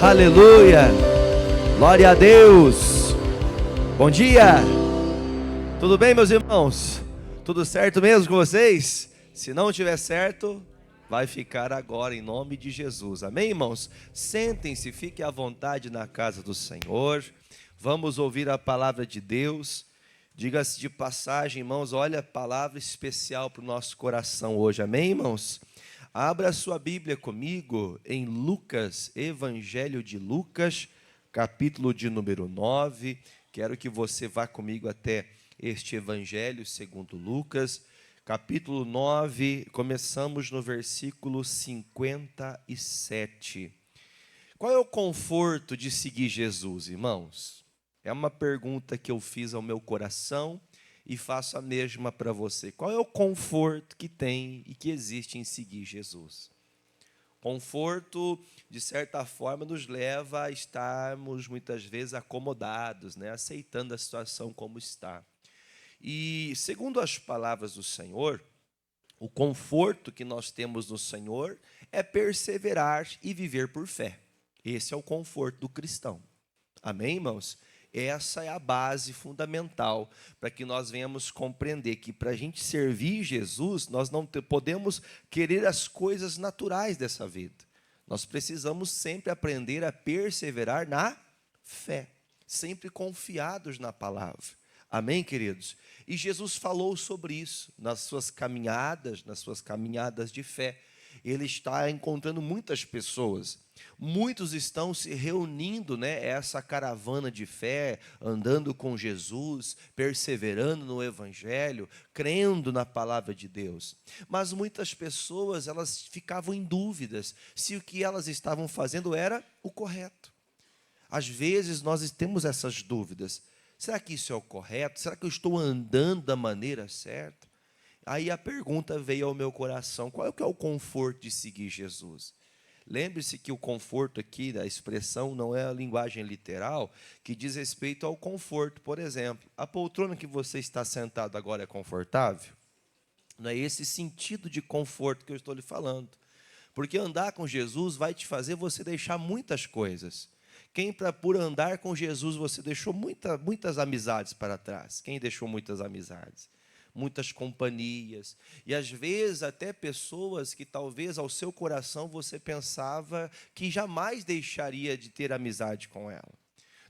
Aleluia, glória a Deus. Bom dia, tudo bem, meus irmãos? Tudo certo mesmo com vocês? Se não tiver certo, vai ficar agora em nome de Jesus, amém, irmãos? Sentem-se, fiquem à vontade na casa do Senhor. Vamos ouvir a palavra de Deus. Diga-se de passagem, irmãos, olha a palavra especial para o nosso coração hoje, amém, irmãos? Abra a sua Bíblia comigo em Lucas, Evangelho de Lucas, capítulo de número 9. Quero que você vá comigo até este Evangelho segundo Lucas, capítulo 9, começamos no versículo 57. Qual é o conforto de seguir Jesus, irmãos? É uma pergunta que eu fiz ao meu coração e faço a mesma para você. Qual é o conforto que tem e que existe em seguir Jesus? Conforto, de certa forma, nos leva a estarmos muitas vezes acomodados, né? Aceitando a situação como está. E, segundo as palavras do Senhor, o conforto que nós temos no Senhor é perseverar e viver por fé. Esse é o conforto do cristão. Amém, irmãos? Essa é a base fundamental para que nós venhamos compreender que para a gente servir Jesus, nós não podemos querer as coisas naturais dessa vida. Nós precisamos sempre aprender a perseverar na fé, sempre confiados na palavra. Amém, queridos? E Jesus falou sobre isso nas suas caminhadas de fé. Ele está encontrando muitas pessoas. Muitos estão se reunindo, né? Essa caravana de fé, andando com Jesus, perseverando no Evangelho, crendo na palavra de Deus. Mas muitas pessoas, elas ficavam em dúvidas se o que elas estavam fazendo era o correto. Às vezes nós temos essas dúvidas. Será que isso é o correto? Será que eu estou andando da maneira certa? Aí a pergunta veio ao meu coração: qual é o conforto de seguir Jesus? Lembre-se que o conforto aqui, da expressão, não é a linguagem literal, que diz respeito ao conforto. Por exemplo, a poltrona que você está sentado agora é confortável? Não é esse sentido de conforto que eu estou lhe falando. Porque andar com Jesus vai te fazer você deixar muitas coisas. Por andar com Jesus, você deixou muitas amizades para trás. Quem deixou muitas amizades? Muitas companhias, e às vezes até pessoas que talvez ao seu coração você pensava que jamais deixaria de ter amizade com ela.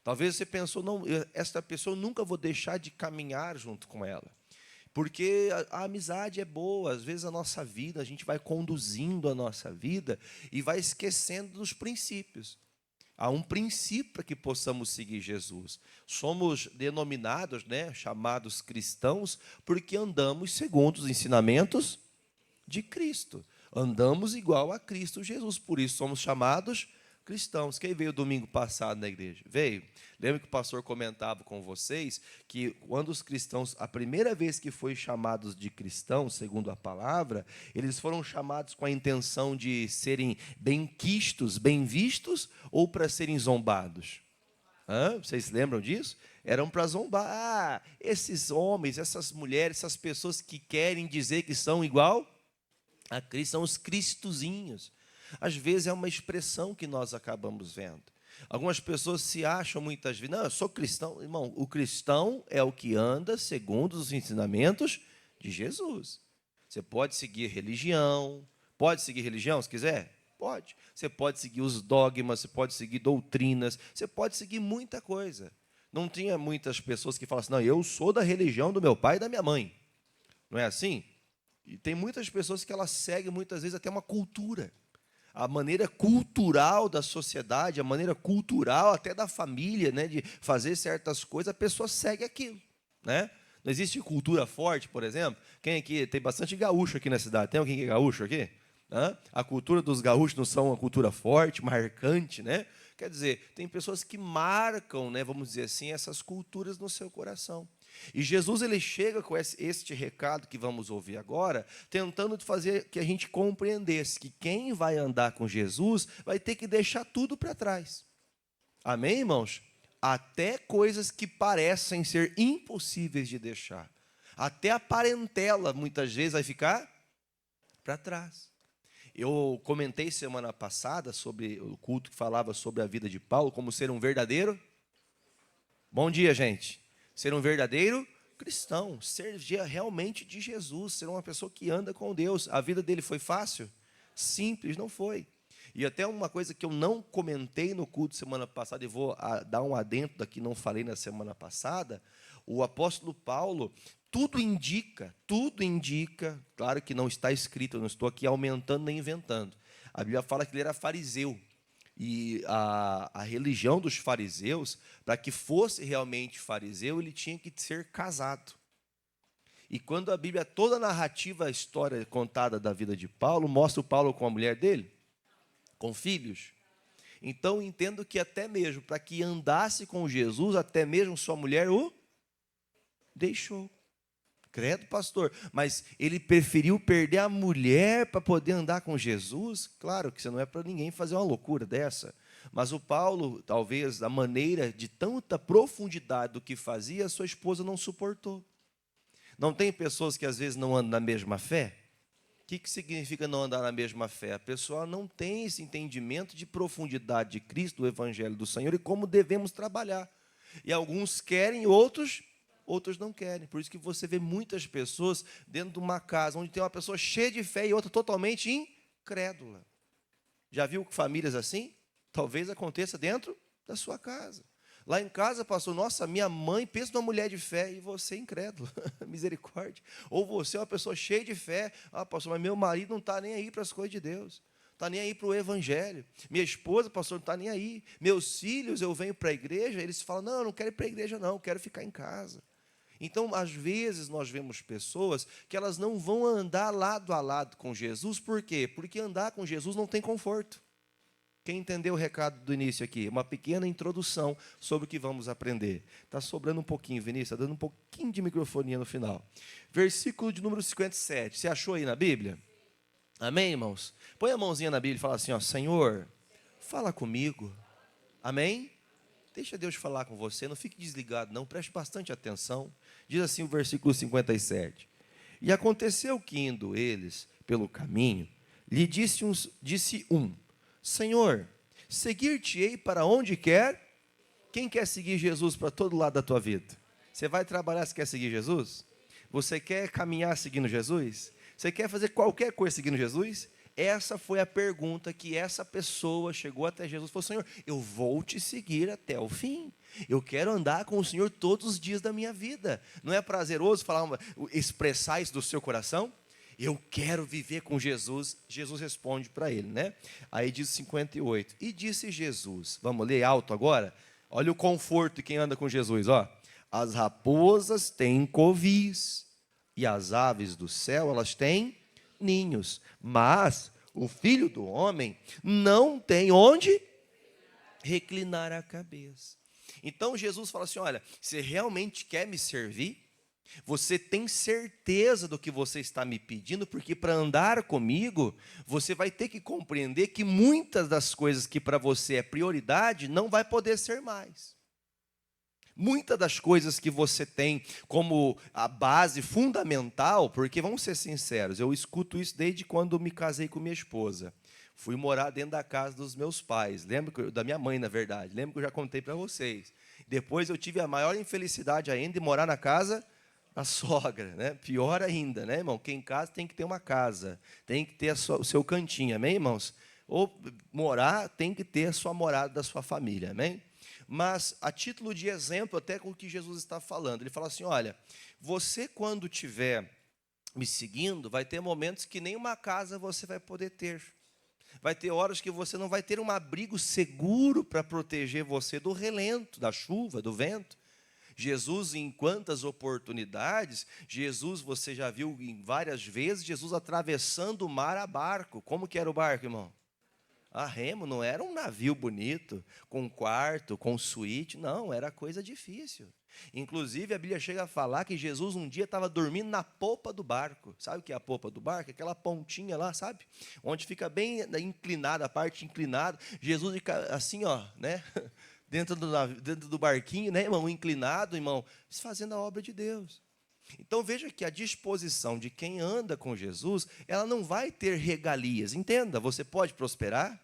Talvez você pensou, não, esta pessoa eu nunca vou deixar de caminhar junto com ela. Porque a amizade é boa, às vezes a nossa vida, a gente vai conduzindo a nossa vida e vai esquecendo dos princípios. Há um princípio para que possamos seguir Jesus. Somos denominados, né, chamados cristãos, porque andamos segundo os ensinamentos de Cristo. Andamos igual a Cristo Jesus, por isso somos chamados cristãos. Quem veio domingo passado na igreja? Veio. Lembra que o pastor comentava com vocês que quando os cristãos, a primeira vez que foi chamados de cristãos, segundo a palavra, eles foram chamados com a intenção de serem bem-quistos, bem vistos, ou para serem zombados? Vocês lembram disso? Eram para zombar. Esses homens, essas mulheres, essas pessoas que querem dizer que são igual a Cristo, são os cristozinhos. Às vezes é uma expressão que nós acabamos vendo. Algumas pessoas se acham muitas vezes, não, eu sou cristão. Irmão, o cristão é o que anda segundo os ensinamentos de Jesus. Você pode seguir religião, se quiser? Pode. Você pode seguir os dogmas, você pode seguir doutrinas, você pode seguir muita coisa. Não tinha muitas pessoas que falam assim, não, eu sou da religião do meu pai e da minha mãe. Não é assim? E tem muitas pessoas que elas seguem muitas vezes até uma cultura. A maneira cultural da sociedade, a maneira cultural até da família, né, de fazer certas coisas, a pessoa segue aquilo, né? Não existe cultura forte, por exemplo. Quem aqui tem bastante gaúcho aqui na cidade? Tem alguém que é gaúcho aqui? A cultura dos gaúchos não são uma cultura forte, marcante, né? Quer dizer, tem pessoas que marcam, né, vamos dizer assim, essas culturas no seu coração. E Jesus, ele chega com este recado que vamos ouvir agora, tentando fazer que a gente compreendesse que quem vai andar com Jesus vai ter que deixar tudo para trás. Amém, irmãos? Até coisas que parecem ser impossíveis de deixar. Até a parentela, muitas vezes, vai ficar para trás. Eu comentei semana passada sobre o culto que falava sobre a vida de Paulo, como ser um verdadeiro. Bom dia, gente. Ser um verdadeiro cristão, ser realmente de Jesus, ser uma pessoa que anda com Deus. A vida dele foi fácil? Simples, não foi. E até uma coisa que eu não comentei no culto semana passada, e vou dar um adendo daqui, não falei na semana passada, o apóstolo Paulo, tudo indica, claro que não está escrito, eu não estou aqui aumentando nem inventando. A Bíblia fala que ele era fariseu. E a religião dos fariseus, para que fosse realmente fariseu, ele tinha que ser casado. E quando a Bíblia, toda a narrativa, a história contada da vida de Paulo, mostra o Paulo com a mulher dele, com filhos. Então, entendo que até mesmo para que andasse com Jesus, até mesmo sua mulher o deixou. Credo, pastor, mas ele preferiu perder a mulher para poder andar com Jesus? Claro que isso não é para ninguém fazer uma loucura dessa. Mas o Paulo, talvez, da maneira de tanta profundidade do que fazia, a sua esposa não suportou. Não tem pessoas que às vezes não andam na mesma fé? O que significa não andar na mesma fé? A pessoa não tem esse entendimento de profundidade de Cristo, do Evangelho do Senhor, e como devemos trabalhar. E alguns querem, outros não querem. Por isso que você vê muitas pessoas dentro de uma casa onde tem uma pessoa cheia de fé e outra totalmente incrédula. Já viu famílias assim? Talvez aconteça dentro da sua casa. Lá em casa, pastor, nossa, minha mãe pensa numa mulher de fé e você incrédulo. Misericórdia. Ou você é uma pessoa cheia de fé. Ah, pastor, mas meu marido não está nem aí para as coisas de Deus. Está nem aí para o evangelho. Minha esposa, pastor, não está nem aí. Meus filhos, eu venho para a igreja, eles falam, não, eu não quero ir para a igreja não, eu quero ficar em casa. Então, às vezes, nós vemos pessoas que elas não vão andar lado a lado com Jesus. Por quê? Porque andar com Jesus não tem conforto. Quem entendeu o recado do início aqui? Uma pequena introdução sobre o que vamos aprender. Está sobrando um pouquinho, Vinícius, está dando um pouquinho de microfonia no final. Versículo de número 57. Você achou aí na Bíblia? Amém, irmãos? Põe a mãozinha na Bíblia e fala assim, ó, Senhor, fala comigo. Amém? Deixa Deus falar com você, não fique desligado não, preste bastante atenção. Diz assim o versículo 57. E aconteceu que, indo eles pelo caminho, lhe disse um, Senhor, seguir-te-ei para onde quer? Quem quer seguir Jesus para todo lado da tua vida? Você vai trabalhar, você quer seguir Jesus? Você quer caminhar seguindo Jesus? Você quer fazer qualquer coisa seguindo Jesus? Essa foi a pergunta que essa pessoa chegou até Jesus e falou, Senhor, eu vou te seguir até o fim. Eu quero andar com o Senhor todos os dias da minha vida. Não é prazeroso expressar isso do seu coração? Eu quero viver com Jesus. Jesus responde para ele, né? Aí diz 58. E disse Jesus, vamos ler alto agora? Olha o conforto de quem anda com Jesus, ó. As raposas têm covis e as aves do céu, elas têm ninhos, mas o Filho do Homem não tem onde reclinar a cabeça. Então Jesus fala assim, olha, você realmente quer me servir? Você tem certeza do que você está me pedindo? Porque para andar comigo, você vai ter que compreender que muitas das coisas que para você é prioridade, não vai poder ser mais. Muitas das coisas que você tem como a base fundamental, porque vamos ser sinceros, eu escuto isso desde quando me casei com minha esposa. Fui morar dentro da casa dos meus pais, da minha mãe, na verdade. Lembro que eu já contei para vocês. Depois eu tive a maior infelicidade ainda de morar na casa da sogra, né? Pior ainda, né, irmão? Quem casa tem que ter uma casa, tem que ter o seu cantinho, amém, irmãos? Ou morar, tem que ter a sua morada da sua família, amém? Mas, a título de exemplo, até com o que Jesus está falando, ele fala assim, olha, você quando estiver me seguindo, vai ter momentos que nem uma casa você vai poder ter. Vai ter horas que você não vai ter um abrigo seguro para proteger você do relento, da chuva, do vento. Jesus, em quantas oportunidades, Jesus, você já viu em várias vezes, Jesus atravessando o mar a barco. Como que era o barco, irmão? A remo, não era um navio bonito, com quarto, com suíte, não, era coisa difícil. Inclusive, a Bíblia chega a falar que Jesus um dia estava dormindo na polpa do barco. Sabe o que é a polpa do barco? Aquela pontinha lá, sabe? Onde fica bem inclinada, a parte inclinada. Jesus fica assim, ó, né? Dentro do barquinho, né, irmão? Inclinado, irmão, fazendo a obra de Deus. Então veja que a disposição de quem anda com Jesus, ela não vai ter regalias. Entenda, você pode prosperar,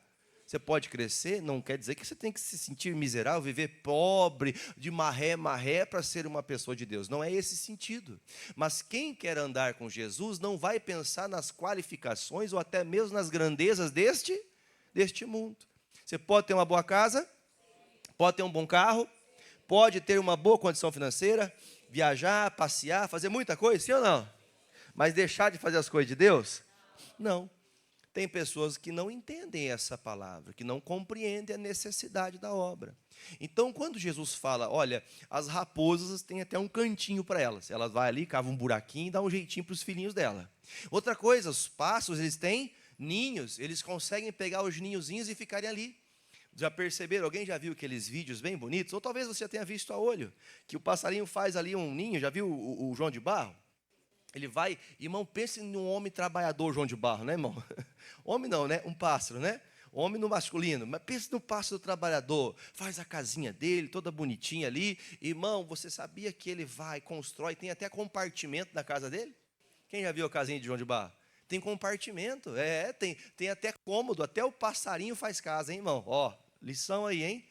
você pode crescer, não quer dizer que você tem que se sentir miserável, viver pobre, de marré para ser uma pessoa de Deus. Não é esse sentido. Mas quem quer andar com Jesus não vai pensar nas qualificações ou até mesmo nas grandezas deste mundo. Você pode ter uma boa casa, pode ter um bom carro, pode ter uma boa condição financeira, viajar, passear, fazer muita coisa, sim ou não? Mas deixar de fazer as coisas de Deus? Não. Tem pessoas que não entendem essa palavra, que não compreendem a necessidade da obra. Então, quando Jesus fala, olha, as raposas têm até um cantinho para elas. Elas vão ali, cavam um buraquinho e dão um jeitinho para os filhinhos dela. Outra coisa, os pássaros, eles têm ninhos, eles conseguem pegar os ninhozinhos e ficarem ali. Já perceberam? Alguém já viu aqueles vídeos bem bonitos? Ou talvez você já tenha visto a olho, que o passarinho faz ali um ninho. Já viu o João de Barro? Ele vai, irmão, pense num homem trabalhador, João de Barro, né, irmão? Homem não, né? Um pássaro, né? Homem no masculino, mas pense no pássaro trabalhador, faz a casinha dele, toda bonitinha ali. Irmão, você sabia que ele vai, constrói, tem até compartimento na casa dele? Quem já viu a casinha de João de Barro? Tem compartimento, tem até cômodo, até o passarinho faz casa, hein, irmão? Ó, lição aí, hein?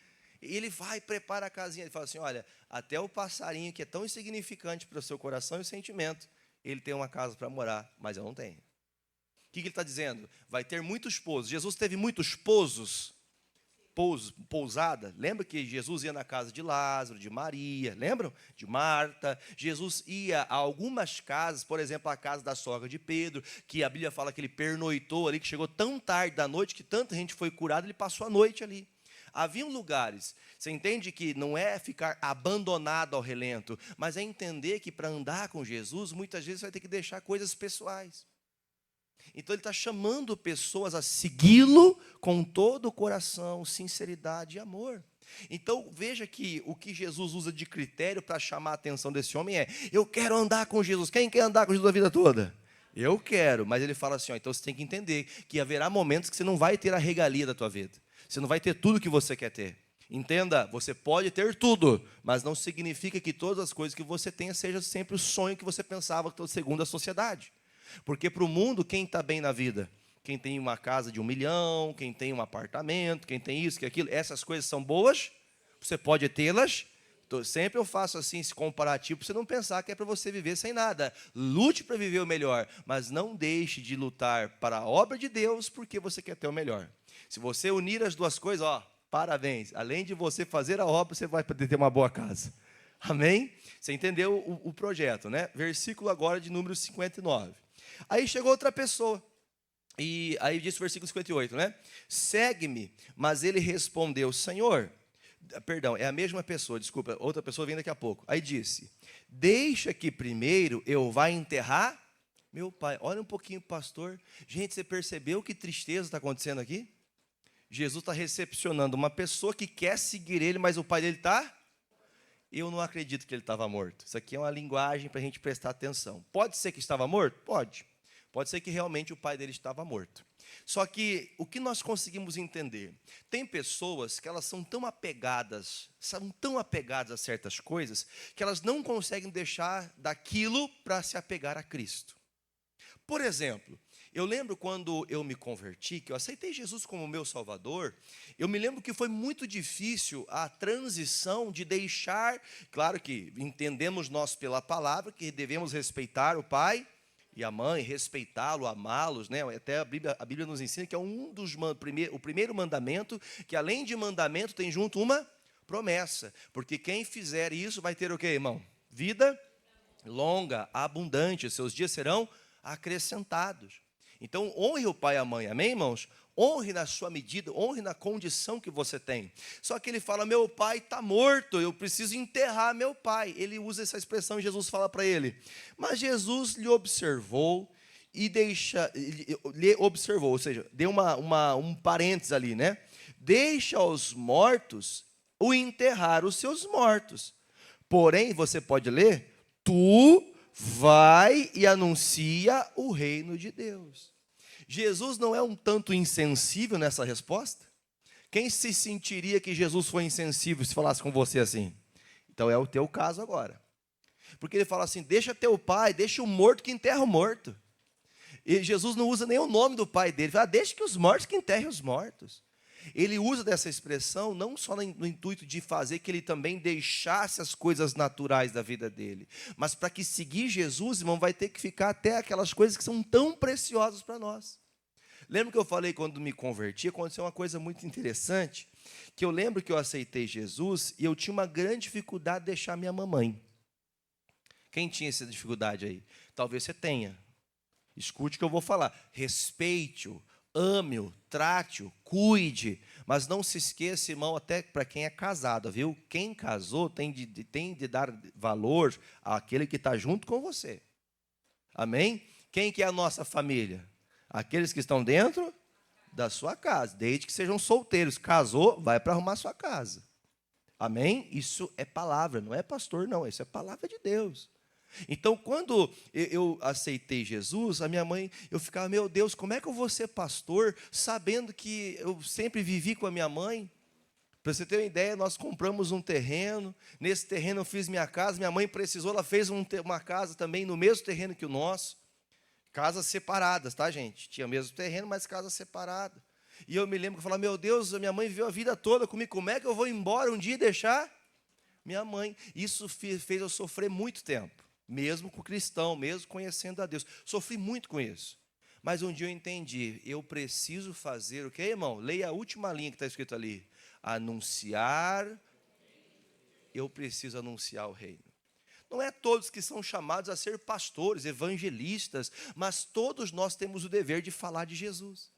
E ele vai, prepara a casinha, ele fala assim, olha, até o passarinho que é tão insignificante para o seu coração e sentimento, ele tem uma casa para morar, mas eu não tenho. O que ele está dizendo? Vai ter muitos esposos. Jesus teve muitos esposos, pousada. Lembra que Jesus ia na casa de Lázaro, de Maria, lembram? De Marta. Jesus ia a algumas casas, por exemplo, a casa da sogra de Pedro, que a Bíblia fala que ele pernoitou ali, que chegou tão tarde da noite, que tanta gente foi curada, ele passou a noite ali. Haviam lugares, você entende que não é ficar abandonado ao relento, mas é entender que para andar com Jesus, muitas vezes vai ter que deixar coisas pessoais. Então ele está chamando pessoas a segui-lo com todo o coração, sinceridade e amor. Então veja que o que Jesus usa de critério para chamar a atenção desse homem é: eu quero andar com Jesus. Quem quer andar com Jesus a vida toda? Eu quero, mas ele fala assim, então você tem que entender que haverá momentos que você não vai ter a regalia da tua vida. Você não vai ter tudo que você quer ter. Entenda, você pode ter tudo, mas não significa que todas as coisas que você tenha seja sempre o sonho que você pensava segundo a sociedade. Porque para o mundo, quem está bem na vida? Quem tem uma casa de 1 milhão, quem tem um apartamento, quem tem isso, que aquilo, essas coisas são boas, você pode tê-las. Sempre eu faço assim, esse comparativo, para você não pensar que é para você viver sem nada. Lute para viver o melhor, mas não deixe de lutar para a obra de Deus, porque você quer ter o melhor. Se você unir as duas coisas, ó, parabéns. Além de você fazer a obra, você vai poder ter uma boa casa. Amém? Você entendeu o projeto, né? Versículo agora de número 59. Aí chegou outra pessoa. E aí diz o versículo 58, né? Segue-me. Mas ele respondeu, Senhor... Perdão, é a mesma pessoa, desculpa. Outra pessoa vem daqui a pouco. Aí disse, deixa que primeiro eu vá enterrar meu pai. Olha um pouquinho, pastor. Gente, você percebeu que tristeza está acontecendo aqui? Jesus está recepcionando uma pessoa que quer seguir ele, mas o pai dele está... Eu não acredito que ele estava morto. Isso aqui é uma linguagem para a gente prestar atenção. Pode ser que estava morto? Pode. Pode ser que realmente o pai dele estava morto. Só que o que nós conseguimos entender? Tem pessoas que elas são tão apegadas a certas coisas, que elas não conseguem deixar daquilo para se apegar a Cristo. Por exemplo, eu lembro quando eu me converti, que eu aceitei Jesus como meu Salvador, eu me lembro que foi muito difícil a transição de deixar, claro que entendemos nós pela palavra, que devemos respeitar o pai e a mãe, respeitá-lo, amá-los, né? Até a Bíblia nos ensina que é o primeiro mandamento, que além de mandamento tem junto uma promessa, porque quem fizer isso vai ter o quê, irmão? Vida longa, abundante, seus dias serão acrescentados. Então, honre o pai e a mãe, amém, irmãos? Honre na sua medida, honre na condição que você tem. Só que ele fala, meu pai está morto, eu preciso enterrar meu pai. Ele usa essa expressão e Jesus fala para ele. Mas Jesus lhe observou ou seja, deu um parênteses ali, né? Deixa os mortos o enterrar os seus mortos. Porém, você pode ler, tu vai e anuncia o reino de Deus. Jesus não é um tanto insensível nessa resposta? Quem se sentiria que Jesus foi insensível se falasse com você assim? Então é o teu caso agora. Porque ele fala assim, deixa teu pai, deixa o morto que enterra o morto. E Jesus não usa nem o nome do pai dele, ele fala, deixa que os mortos que enterrem os mortos. Ele usa dessa expressão não só no intuito de fazer que ele também deixasse as coisas naturais da vida dele, mas para que seguir Jesus, irmão, vai ter que ficar até aquelas coisas que são tão preciosas para nós. Lembra que eu falei quando me converti, aconteceu uma coisa muito interessante, que eu lembro que eu aceitei Jesus e eu tinha uma grande dificuldade de deixar minha mamãe. Quem tinha essa dificuldade aí? Talvez você tenha. Escute o que eu vou falar. Respeite-o, ame-o, trate-o, cuide. Mas não se esqueça, irmão, até para quem é casado, viu? Quem casou tem de dar valor àquele que está junto com você. Amém? Quem que é a nossa família? Aqueles que estão dentro da sua casa, desde que sejam solteiros. Casou, vai para arrumar sua casa. Amém? Isso é palavra, não é pastor, não. Isso é palavra de Deus. Então, quando eu aceitei Jesus, a minha mãe, eu ficava, meu Deus, como é que eu vou ser pastor, sabendo que eu sempre vivi com a minha mãe? Para você ter uma ideia, nós compramos um terreno, nesse terreno eu fiz minha casa, minha mãe precisou, ela fez uma casa também no mesmo terreno que o nosso, casas separadas, tá, gente? Tinha o mesmo terreno, mas casa separada. E eu me lembro que eu falava, meu Deus, a minha mãe viveu a vida toda comigo, como é que eu vou embora um dia e deixar minha mãe? Isso fez eu sofrer muito tempo. Mesmo com cristão, mesmo conhecendo a Deus. Sofri muito com isso. Mas um dia eu entendi, eu preciso fazer o quê, irmão? Leia a última linha que está escrito ali. Anunciar, eu preciso anunciar o reino. Não é todos que são chamados a ser pastores, evangelistas, mas todos nós temos o dever de falar de Jesus.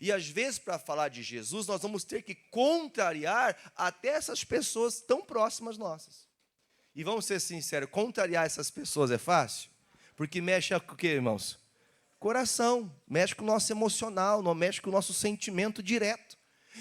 E às vezes, para falar de Jesus, nós vamos ter que contrariar até essas pessoas tão próximas nossas. E vamos ser sinceros, contrariar essas pessoas é fácil? Porque mexe com o quê, irmãos? Coração, mexe com o nosso emocional, não mexe com o nosso sentimento direto.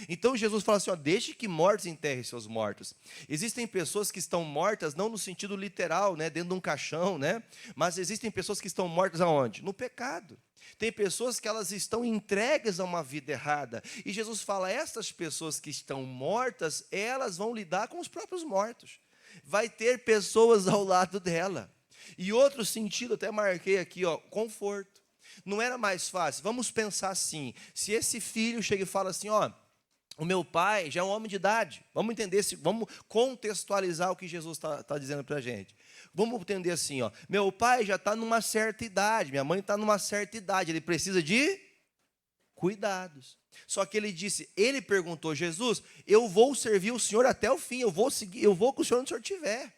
Então Jesus fala assim, ó, deixe que mortos enterrem seus mortos. Existem pessoas que estão mortas, não no sentido literal, né, dentro de um caixão, né, mas existem pessoas que estão mortas aonde? No pecado. Tem pessoas que elas estão entregues a uma vida errada. E Jesus fala, essas pessoas que estão mortas, elas vão lidar com os próprios mortos. Vai ter pessoas ao lado dela. E outro sentido, até marquei aqui, ó, conforto. Não era mais fácil? Vamos pensar assim, se esse filho chega e fala assim, ó, o meu pai já é um homem de idade. Vamos entender, vamos contextualizar o que Jesus está dizendo para a gente. Vamos entender assim, ó, meu pai já está numa certa idade, minha mãe está numa certa idade, ele precisa de cuidados. Só que ele perguntou, Jesus, eu vou servir o Senhor até o fim, eu vou com o Senhor onde o Senhor estiver.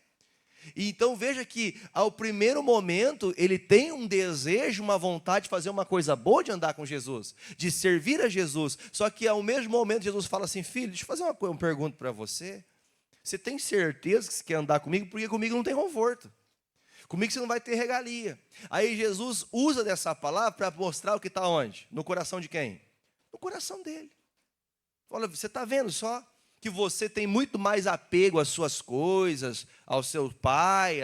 E então veja que ao primeiro momento ele tem um desejo, uma vontade de fazer uma coisa boa, de andar com Jesus, de servir a Jesus. Só que ao mesmo momento Jesus fala assim, filho, deixa eu fazer uma pergunta para você. Você tem certeza que você quer andar comigo? Porque comigo não tem conforto. Comigo você não vai ter regalia. Aí Jesus usa dessa palavra para mostrar o que está onde? No coração de quem? No coração dele. Olha, você está vendo só que você tem muito mais apego às suas coisas, ao seu pai,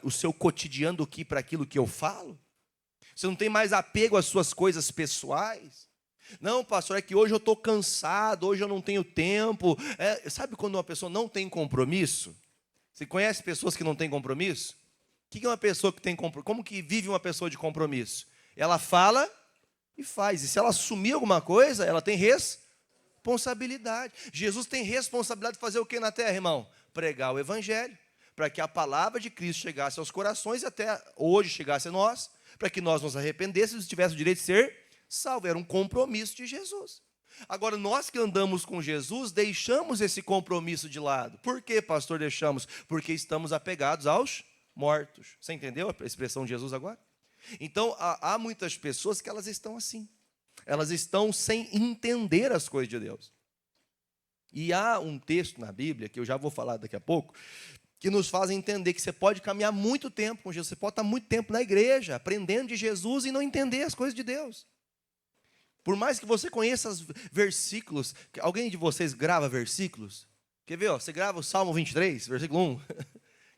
o seu cotidiano do que para aquilo que eu falo? Você não tem mais apego às suas coisas pessoais? Não, pastor, é que hoje eu estou cansado, hoje eu não tenho tempo. Sabe quando uma pessoa não tem compromisso? Você conhece pessoas que não têm compromisso? O que é uma pessoa que tem compromisso? Como que vive uma pessoa de compromisso? Ela fala e faz. E se ela assumir alguma coisa, ela tem responsabilidade. Jesus tem responsabilidade de fazer o que na terra, irmão? Pregar o evangelho. Para que a palavra de Cristo chegasse aos corações e até hoje chegasse a nós. Para que nós nos arrependêssemos e tivéssemos o direito de ser salvos. Era um compromisso de Jesus. Agora, nós que andamos com Jesus, deixamos esse compromisso de lado. Por que, pastor, deixamos? Porque estamos apegados aos mortos. Você entendeu a expressão de Jesus agora? Então, há muitas pessoas que elas estão assim. Elas estão sem entender as coisas de Deus. E há um texto na Bíblia, que eu já vou falar daqui a pouco, que nos faz entender que você pode caminhar muito tempo com Jesus. Você pode estar muito tempo na igreja, aprendendo de Jesus e não entender as coisas de Deus. Por mais que você conheça os versículos, alguém de vocês grava versículos? Quer ver? Ó, você grava o Salmo 23, versículo 1.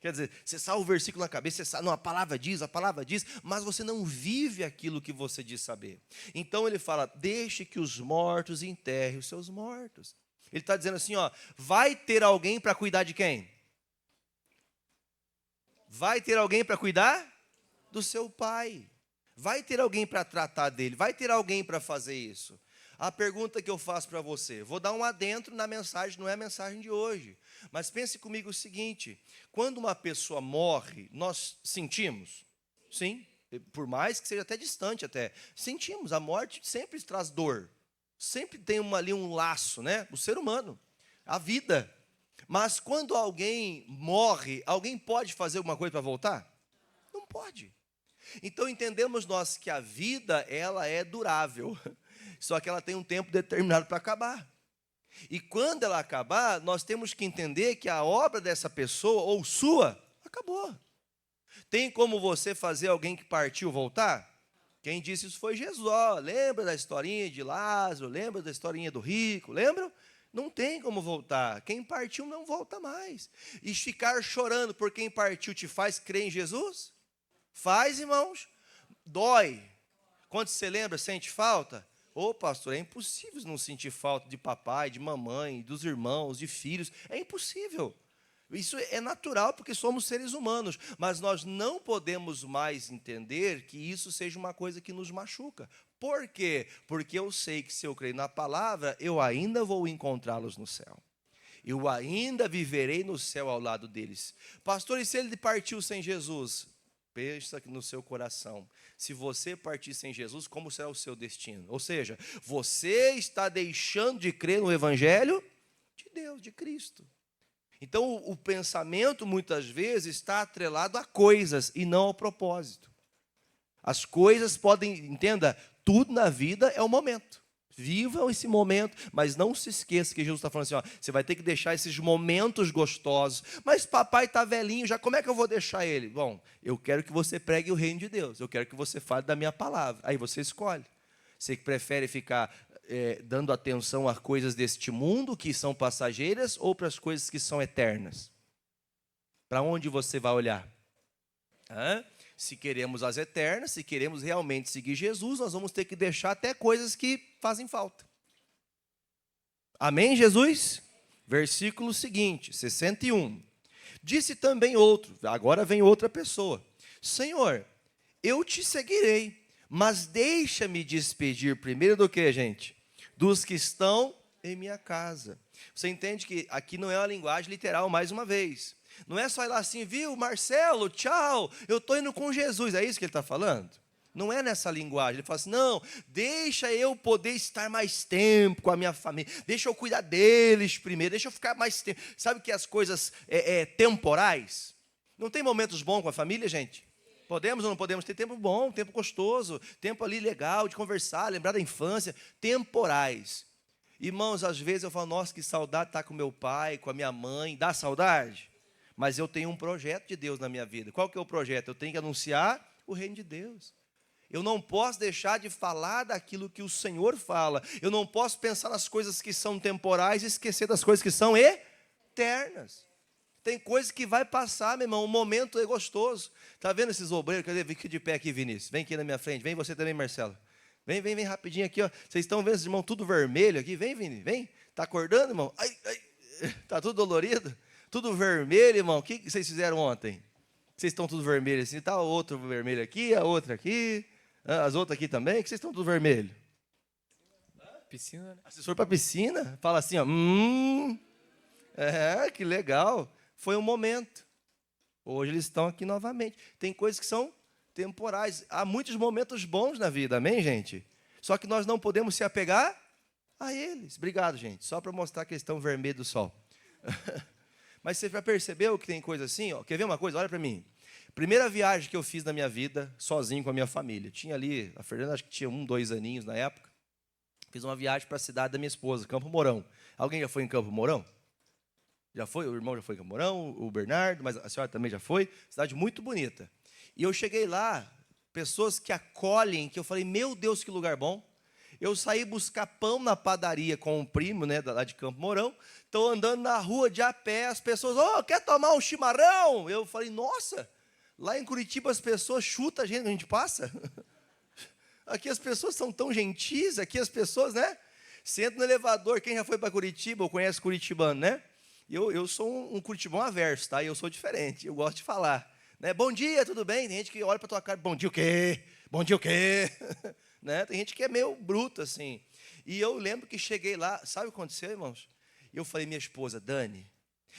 Quer dizer, você salva o versículo na cabeça, você sabe, não, a palavra diz, mas você não vive aquilo que você diz saber. Então ele fala, deixe que os mortos enterrem os seus mortos. Ele está dizendo assim, ó, vai ter alguém para cuidar de quem? Vai ter alguém para cuidar do seu pai. Vai ter alguém para tratar dele. Vai ter alguém para fazer isso. A pergunta que eu faço para você, vou dar um adentro na mensagem, não é a mensagem de hoje. Mas pense comigo o seguinte, quando uma pessoa morre, nós sentimos? Sim, por mais que seja até distante até. Sentimos, a morte sempre traz dor. Sempre tem ali um laço, né? O ser humano, a vida. Mas quando alguém morre, alguém pode fazer alguma coisa para voltar? Não pode. Então entendemos nós que a vida, ela é durável. Só que ela tem um tempo determinado para acabar. E quando ela acabar, nós temos que entender que a obra dessa pessoa, ou sua, acabou. Tem como você fazer alguém que partiu voltar? Quem disse isso foi Jesus. Lembra da historinha de Lázaro? Lembra da historinha do rico? Lembram? Não tem como voltar. Quem partiu não volta mais. E ficar chorando por quem partiu te faz crer em Jesus? Faz, irmãos. Dói. Quando você lembra, sente falta? Ô, pastor, é impossível não sentir falta de papai, de mamãe, dos irmãos, de filhos. É impossível. Isso é natural porque somos seres humanos. Mas nós não podemos mais entender que isso seja uma coisa que nos machuca. Por quê? Porque eu sei que se eu creio na palavra, eu ainda vou encontrá-los no céu. Eu ainda viverei no céu ao lado deles. Pastor, e se ele partiu sem Jesus? Pensa no seu coração. Se você partir sem Jesus, como será o seu destino? Ou seja, você está deixando de crer no Evangelho de Deus, de Cristo. Então, o pensamento, muitas vezes, está atrelado a coisas e não ao propósito. As coisas podem, entenda, tudo na vida é um momento. Viva esse momento, mas não se esqueça que Jesus está falando assim, você vai ter que deixar esses momentos gostosos. Mas papai está velhinho, já como é que eu vou deixar ele? Bom, eu quero que você pregue o reino de Deus, eu quero que você fale da minha palavra. Aí você escolhe. Você que prefere ficar dando atenção a coisas deste mundo, que são passageiras, ou para as coisas que são eternas? Para onde você vai olhar? Se queremos as eternas, se queremos realmente seguir Jesus, nós vamos ter que deixar até coisas que fazem falta. Amém, Jesus? Versículo seguinte, 61. Disse também outro, agora vem outra pessoa. Senhor, eu te seguirei, mas deixa-me despedir primeiro do que, gente? Dos que estão em minha casa. Você entende que aqui não é uma linguagem literal, mais uma vez. Não é só ir lá assim, viu, Marcelo, tchau, eu estou indo com Jesus. É isso que ele está falando? Não é nessa linguagem. Ele fala assim, não, deixa eu poder estar mais tempo com a minha família. Deixa eu cuidar deles primeiro, deixa eu ficar mais tempo. Sabe que as coisas temporais? Não tem momentos bons com a família, gente? Podemos ou não podemos ter tempo bom, tempo gostoso, tempo ali legal de conversar, lembrar da infância, temporais. Irmãos, às vezes eu falo, nossa, que saudade estar com meu pai, com a minha mãe, dá saudade? Mas eu tenho um projeto de Deus na minha vida. Qual que é o projeto? Eu tenho que anunciar o reino de Deus. Eu não posso deixar de falar daquilo que o Senhor fala. Eu não posso pensar nas coisas que são temporais e esquecer das coisas que são eternas. Tem coisa que vai passar, meu irmão, o momento é gostoso. Está vendo esses obreiros? Cadê? Vem aqui de pé aqui, Vinícius. Vem aqui na minha frente. Vem você também, Marcelo. Vem rapidinho aqui, ó. Vocês estão vendo esses irmãos tudo vermelho aqui? Vem, Vini, vem. Está acordando, irmão? Está tudo dolorido? Tudo vermelho, irmão. O que vocês fizeram ontem? Vocês estão tudo vermelho assim? Está o outro vermelho aqui, a outra aqui, as outras aqui também. Que vocês estão tudo vermelho? Piscina, né? Assessor para piscina. Fala assim, ó. Que legal. Foi um momento. Hoje eles estão aqui novamente. Tem coisas que são temporais. Há muitos momentos bons na vida, amém, gente? Só que nós não podemos se apegar a eles. Obrigado, gente. Só para mostrar que eles estão vermelhos do sol. Mas você já percebeu que tem coisa assim? Ó, quer ver uma coisa? Olha para mim. Primeira viagem que eu fiz na minha vida, sozinho com a minha família. Tinha ali, a Fernanda acho que tinha 2 aninhos na época. Fiz uma viagem para a cidade da minha esposa, Campo Mourão. Alguém já foi em Campo Mourão? Já foi? O irmão já foi em Campo Mourão, o Bernardo, mas a senhora também já foi. Cidade muito bonita. E eu cheguei lá, pessoas que acolhem, que eu falei, meu Deus, que lugar bom. Eu saí buscar pão na padaria com um primo, né, lá de Campo Mourão. Estou andando na rua de a pé, as pessoas, quer tomar um chimarrão? Eu falei, nossa, lá em Curitiba as pessoas chutam a gente quando a gente passa. Aqui as pessoas são tão gentis, aqui as pessoas, né? Você entra no elevador, quem já foi para Curitiba ou conhece curitibano, né? Eu sou um curitibano averso, tá? Eu sou diferente, eu gosto de falar. Né? Bom dia, tudo bem? Tem gente que olha para tua cara, bom dia o quê? Bom dia o quê? Né? Tem gente que é meio bruto assim. E eu lembro que cheguei lá, sabe o que aconteceu, irmãos? Eu falei, minha esposa, Dani,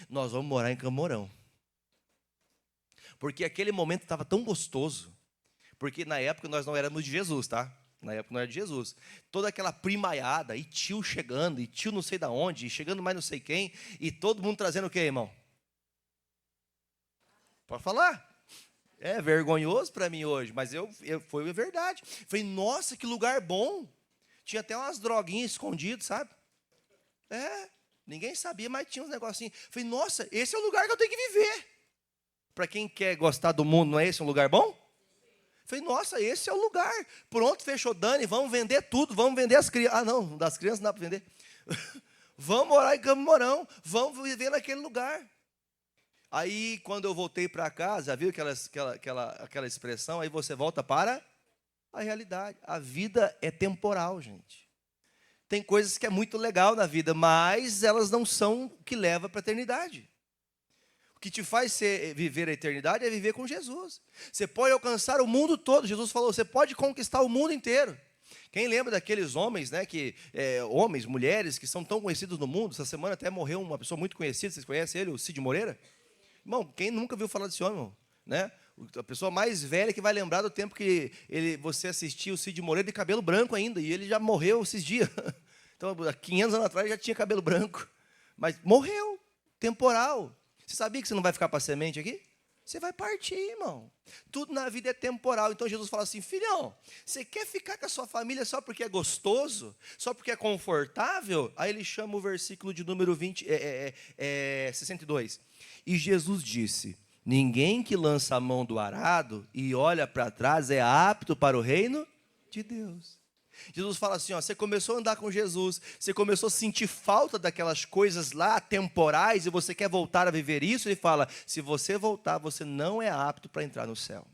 nós vamos morar em Camorão. Porque aquele momento estava tão gostoso. Porque na época nós não éramos de Jesus, tá? Na época não era de Jesus. Toda aquela primaiada, e tio chegando, e tio não sei da onde, e chegando mais não sei quem, e todo mundo trazendo o quê, irmão? Pode falar. É vergonhoso para mim hoje, mas foi verdade. Falei, nossa, que lugar bom. Tinha até umas droguinhas escondidas, sabe? Ninguém sabia, mas tinha uns negocinhos. Falei, nossa, esse é o lugar que eu tenho que viver. Para quem quer gostar do mundo, não é esse um lugar bom? Falei, nossa, esse é o lugar. Pronto, fechou, Dani, vamos vender tudo, vamos vender as crianças. Ah, não, das crianças não dá para vender. Vamos morar em Camorão, vamos viver naquele lugar. Aí, quando eu voltei para casa, viu aquela expressão? Aí você volta para a realidade. A vida é temporal, gente. Tem coisas que é muito legal na vida, mas elas não são o que leva para a eternidade. O que te faz viver a eternidade é viver com Jesus. Você pode alcançar o mundo todo. Jesus falou, você pode conquistar o mundo inteiro. Quem lembra daqueles homens, né, homens, mulheres, que são tão conhecidos no mundo? Essa semana até morreu uma pessoa muito conhecida, vocês conhecem ele, o Cid Moreira? Irmão, quem nunca viu falar desse homem, irmão? Né? A pessoa mais velha que vai lembrar do tempo que você assistia o Cid Moreira de cabelo branco ainda, e ele já morreu esses dias. Então, há 500 anos atrás já tinha cabelo branco. Mas morreu, temporal. Você sabia que você não vai ficar para semente aqui? Você vai partir, irmão. Tudo na vida é temporal. Então Jesus fala assim, filhão, você quer ficar com a sua família só porque é gostoso? Só porque é confortável? Aí ele chama o versículo de número 62. E Jesus disse, ninguém que lança a mão do arado e olha para trás é apto para o reino de Deus. Jesus fala assim, você começou a andar com Jesus, você começou a sentir falta daquelas coisas lá temporais e você quer voltar a viver isso, ele fala, se você voltar, você não é apto para entrar no céu.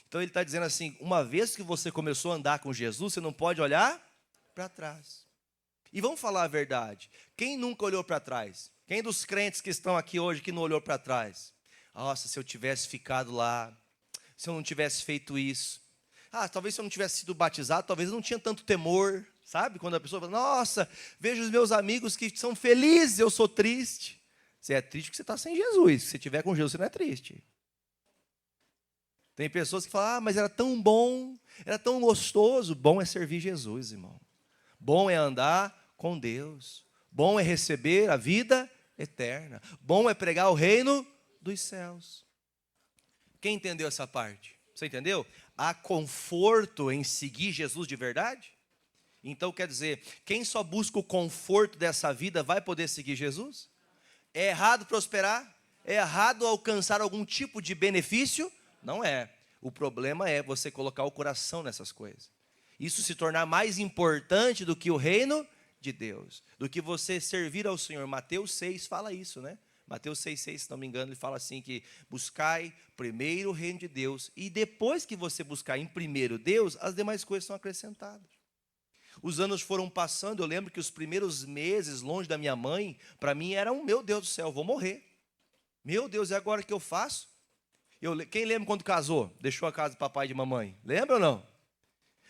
Então ele está dizendo assim, uma vez que você começou a andar com Jesus, você não pode olhar para trás. E vamos falar a verdade, quem nunca olhou para trás? Quem dos crentes que estão aqui hoje que não olhou para trás? Nossa, se eu tivesse ficado lá, se eu não tivesse feito isso. Talvez se eu não tivesse sido batizado, talvez eu não tinha tanto temor, sabe? Quando a pessoa fala, nossa, vejo os meus amigos que são felizes, eu sou triste. Você é triste porque você está sem Jesus. Se você estiver com Jesus, você não é triste. Tem pessoas que falam, mas era tão bom, era tão gostoso. Bom é servir Jesus, irmão. Bom é andar com Deus. Bom é receber a vida eterna. Bom é pregar o reino dos céus. Quem entendeu essa parte? Você entendeu? Há conforto em seguir Jesus de verdade? Então quer dizer, quem só busca o conforto dessa vida vai poder seguir Jesus? É errado prosperar? É errado alcançar algum tipo de benefício? Não é. O problema é você colocar o coração nessas coisas. Isso se tornar mais importante do que o reino de Deus, do que você servir ao Senhor. Mateus 6 fala isso, né? Mateus 6,6, se não me engano, ele fala assim que buscai primeiro o reino de Deus e depois que você buscar em primeiro Deus, as demais coisas são acrescentadas. Os anos foram passando, eu lembro que os primeiros meses longe da minha mãe, para mim era meu Deus do céu, eu vou morrer. Meu Deus, e agora o que eu faço? Quem lembra quando casou? Deixou a casa do papai e de mamãe? Lembra ou não?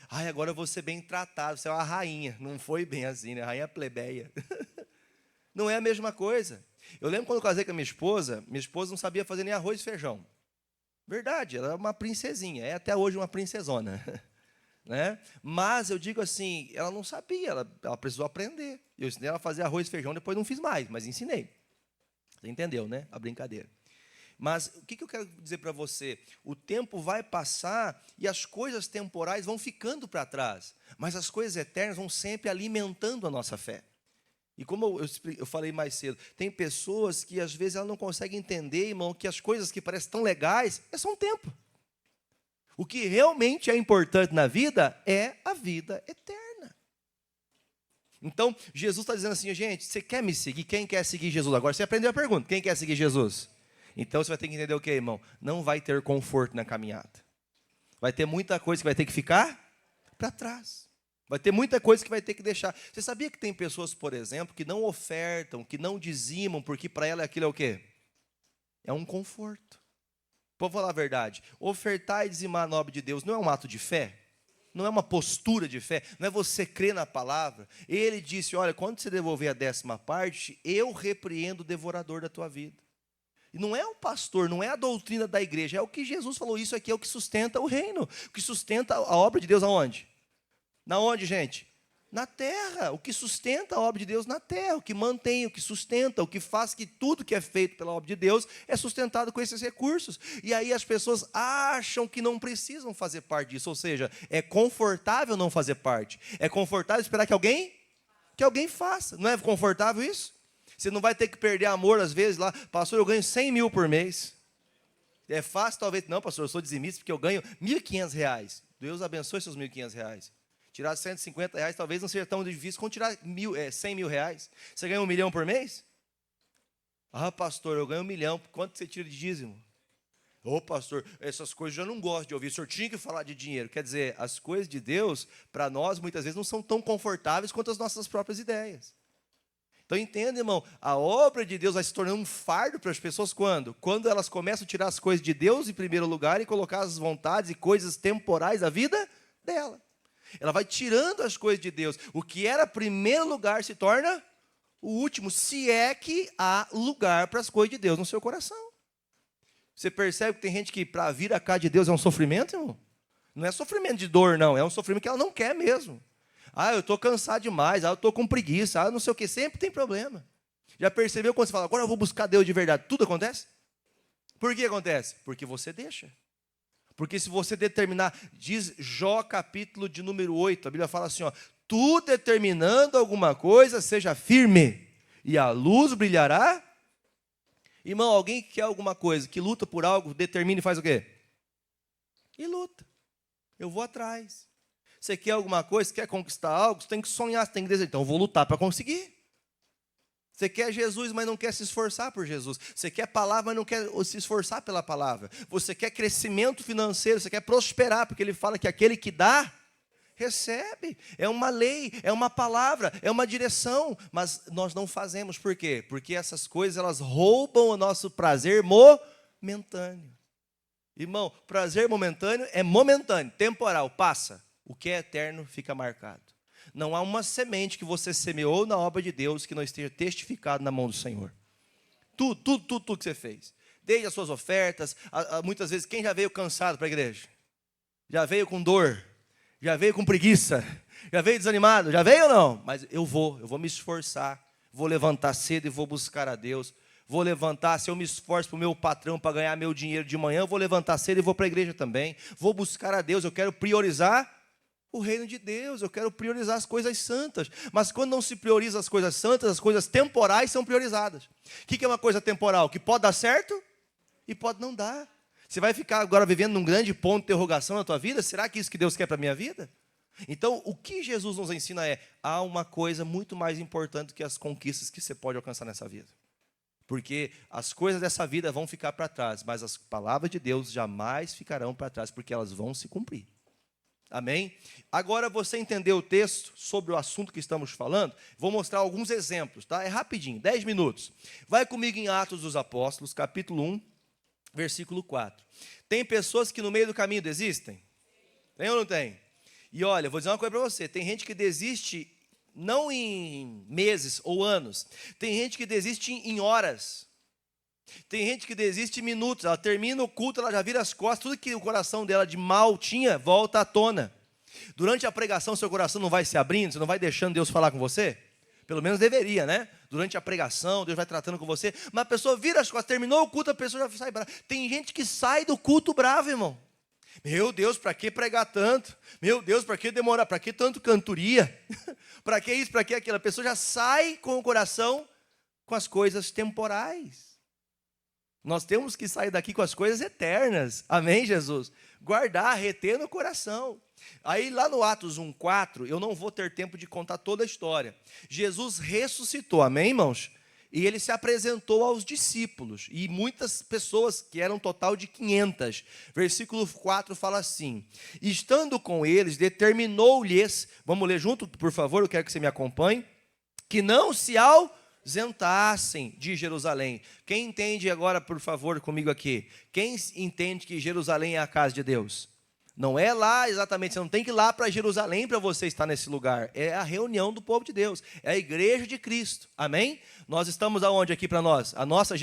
Agora eu vou ser bem tratado, você é uma rainha. Não foi bem assim, né? Rainha plebeia. Não é a mesma coisa. Eu lembro quando eu casei com a minha esposa não sabia fazer nem arroz e feijão. Verdade, ela era uma princesinha, é até hoje uma princesona. Né? Mas eu digo assim, ela não sabia, ela precisou aprender. Eu ensinei ela a fazer arroz e feijão, depois não fiz mais, mas ensinei. Você entendeu, né? A brincadeira. Mas o que eu quero dizer para você? O tempo vai passar e as coisas temporais vão ficando para trás, mas as coisas eternas vão sempre alimentando a nossa fé. E como eu falei mais cedo, tem pessoas que às vezes ela não consegue entender, irmão, que as coisas que parecem tão legais é só um tempo. O que realmente é importante na vida é a vida eterna. Então, Jesus está dizendo assim, gente, você quer me seguir? Quem quer seguir Jesus? Agora você aprendeu a pergunta, quem quer seguir Jesus? Então você vai ter que entender o que, irmão? Não vai ter conforto na caminhada. Vai ter muita coisa que vai ter que ficar para trás. Vai ter muita coisa que vai ter que deixar. Você sabia que tem pessoas, por exemplo, que não ofertam, que não dizimam, porque para ela aquilo é o quê? É um conforto. Vou falar a verdade. Ofertar e dizimar na obra de Deus não é um ato de fé? Não é uma postura de fé? Não é você crer na palavra? Ele disse, olha, quando você devolver a 10ª parte, eu repreendo o devorador da tua vida. E não é o pastor, não é a doutrina da igreja, é o que Jesus falou. Isso aqui é o que sustenta o reino. O que sustenta a obra de Deus aonde? Na onde, gente? Na terra. O que sustenta a obra de Deus na terra. O que mantém, o que sustenta, o que faz que tudo que é feito pela obra de Deus é sustentado com esses recursos. E aí as pessoas acham que não precisam fazer parte disso. Ou seja, é confortável não fazer parte. É confortável esperar que alguém faça. Não é confortável isso? Você não vai ter que perder amor, às vezes, lá. Pastor, eu ganho 100 mil por mês. É fácil, talvez. Não, pastor, eu sou dizimista porque eu ganho R$ 1.500. Deus abençoe seus R$ 1.500. Tirar R$ 150, talvez não seja tão difícil quanto tirar 100 mil reais. Você ganha 1 milhão por mês? Ah, pastor, eu ganho 1 milhão. Quanto você tira de dízimo? Ô, pastor, essas coisas eu já não gosto de ouvir. O senhor tinha que falar de dinheiro. Quer dizer, as coisas de Deus, para nós, muitas vezes, não são tão confortáveis quanto as nossas próprias ideias. Então, entenda, irmão, a obra de Deus vai se tornando um fardo para as pessoas quando? Quando elas começam a tirar as coisas de Deus em primeiro lugar e colocar as vontades e coisas temporais da vida dela. Ela vai tirando as coisas de Deus. O que era primeiro lugar se torna o último, se é que há lugar para as coisas de Deus no seu coração. Você percebe que tem gente que para vir a casa de Deus é um sofrimento, irmão? Não é sofrimento de dor, não. É um sofrimento que ela não quer mesmo. Ah, eu estou cansado demais. Ah, eu estou com preguiça. Ah, não sei o que. Sempre tem problema. Já percebeu quando você fala, agora eu vou buscar Deus de verdade? Tudo acontece? Por que acontece? Porque você deixa. Porque se você determinar, diz Jó capítulo de número 8, a Bíblia fala assim, ó, tu determinando alguma coisa, seja firme, e a luz brilhará. Irmão, alguém que quer alguma coisa, que luta por algo, determina e faz o quê? E luta. Eu vou atrás. Você quer alguma coisa, quer conquistar algo, você tem que sonhar, você tem que desejar. Então eu vou lutar para conseguir. Você quer Jesus, mas não quer se esforçar por Jesus. Você quer palavra, mas não quer se esforçar pela palavra. Você quer crescimento financeiro, você quer prosperar, porque ele fala que aquele que dá, recebe. É uma lei, é uma palavra, é uma direção. Mas nós não fazemos. Por quê? Porque essas coisas, elas roubam o nosso prazer momentâneo. Irmão, prazer momentâneo é momentâneo, temporal, passa. O que é eterno fica marcado. Não há uma semente que você semeou na obra de Deus que não esteja testificado na mão do Senhor. Tudo que você fez. Desde as suas ofertas, muitas vezes, quem já veio cansado para a igreja? Já veio com dor? Já veio com preguiça? Já veio desanimado? Já veio ou não? Mas eu vou me esforçar, vou levantar cedo e vou buscar a Deus. Vou levantar, se eu me esforço para o meu patrão para ganhar meu dinheiro de manhã, eu vou levantar cedo e vou para a igreja também. Vou buscar a Deus, eu quero priorizar o reino de Deus, eu quero priorizar as coisas santas. Mas quando não se prioriza as coisas santas, as coisas temporais são priorizadas. O que é uma coisa temporal? Que pode dar certo e pode não dar. Você vai ficar agora vivendo num grande ponto de interrogação na tua vida? Será que isso que Deus quer para a minha vida? Então, o que Jesus nos ensina é, há uma coisa muito mais importante do que as conquistas que você pode alcançar nessa vida. Porque as coisas dessa vida vão ficar para trás, mas as palavras de Deus jamais ficarão para trás, porque elas vão se cumprir. Amém? Agora você entendeu o texto sobre o assunto que estamos falando? Vou mostrar alguns exemplos, tá? É rapidinho, 10 minutos. Vai comigo em Atos dos Apóstolos, capítulo 1, versículo 4. Tem pessoas que no meio do caminho desistem? Tem ou não tem? E olha, vou dizer uma coisa para você, tem gente que desiste não em meses ou anos, tem gente que desiste em horas. Tem gente que desiste em minutos, ela termina o culto, ela já vira as costas, tudo que o coração dela de mal tinha, volta à tona. Durante a pregação, seu coração não vai se abrindo, você não vai deixando Deus falar com você? Pelo menos deveria, né? Durante a pregação, Deus vai tratando com você, mas a pessoa vira as costas, terminou o culto, a pessoa já sai brava. Tem gente que sai do culto bravo, irmão. Meu Deus, para que pregar tanto? Meu Deus, para que demorar? Para que tanto cantoria? Para que isso, para que aquilo? A pessoa já sai com o coração com as coisas temporais. Nós temos que sair daqui com as coisas eternas. Amém, Jesus? Guardar, reter no coração. Aí lá no Atos 1:4, eu não vou ter tempo de contar toda a história. Jesus ressuscitou, amém, irmãos? E ele se apresentou aos discípulos. E muitas pessoas, que eram um total de 500. Versículo 4 fala assim: estando com eles, determinou-lhes, vamos ler junto, por favor, eu quero que você me acompanhe, que não se ausentassem de Jerusalém. Quem entende agora, por favor, comigo aqui? Quem entende que Jerusalém é a casa de Deus? Não é lá exatamente, você não tem que ir lá para Jerusalém para você estar nesse lugar. É a reunião do povo de Deus, é a igreja de Cristo, amém? Nós estamos aonde aqui para nós? A nossa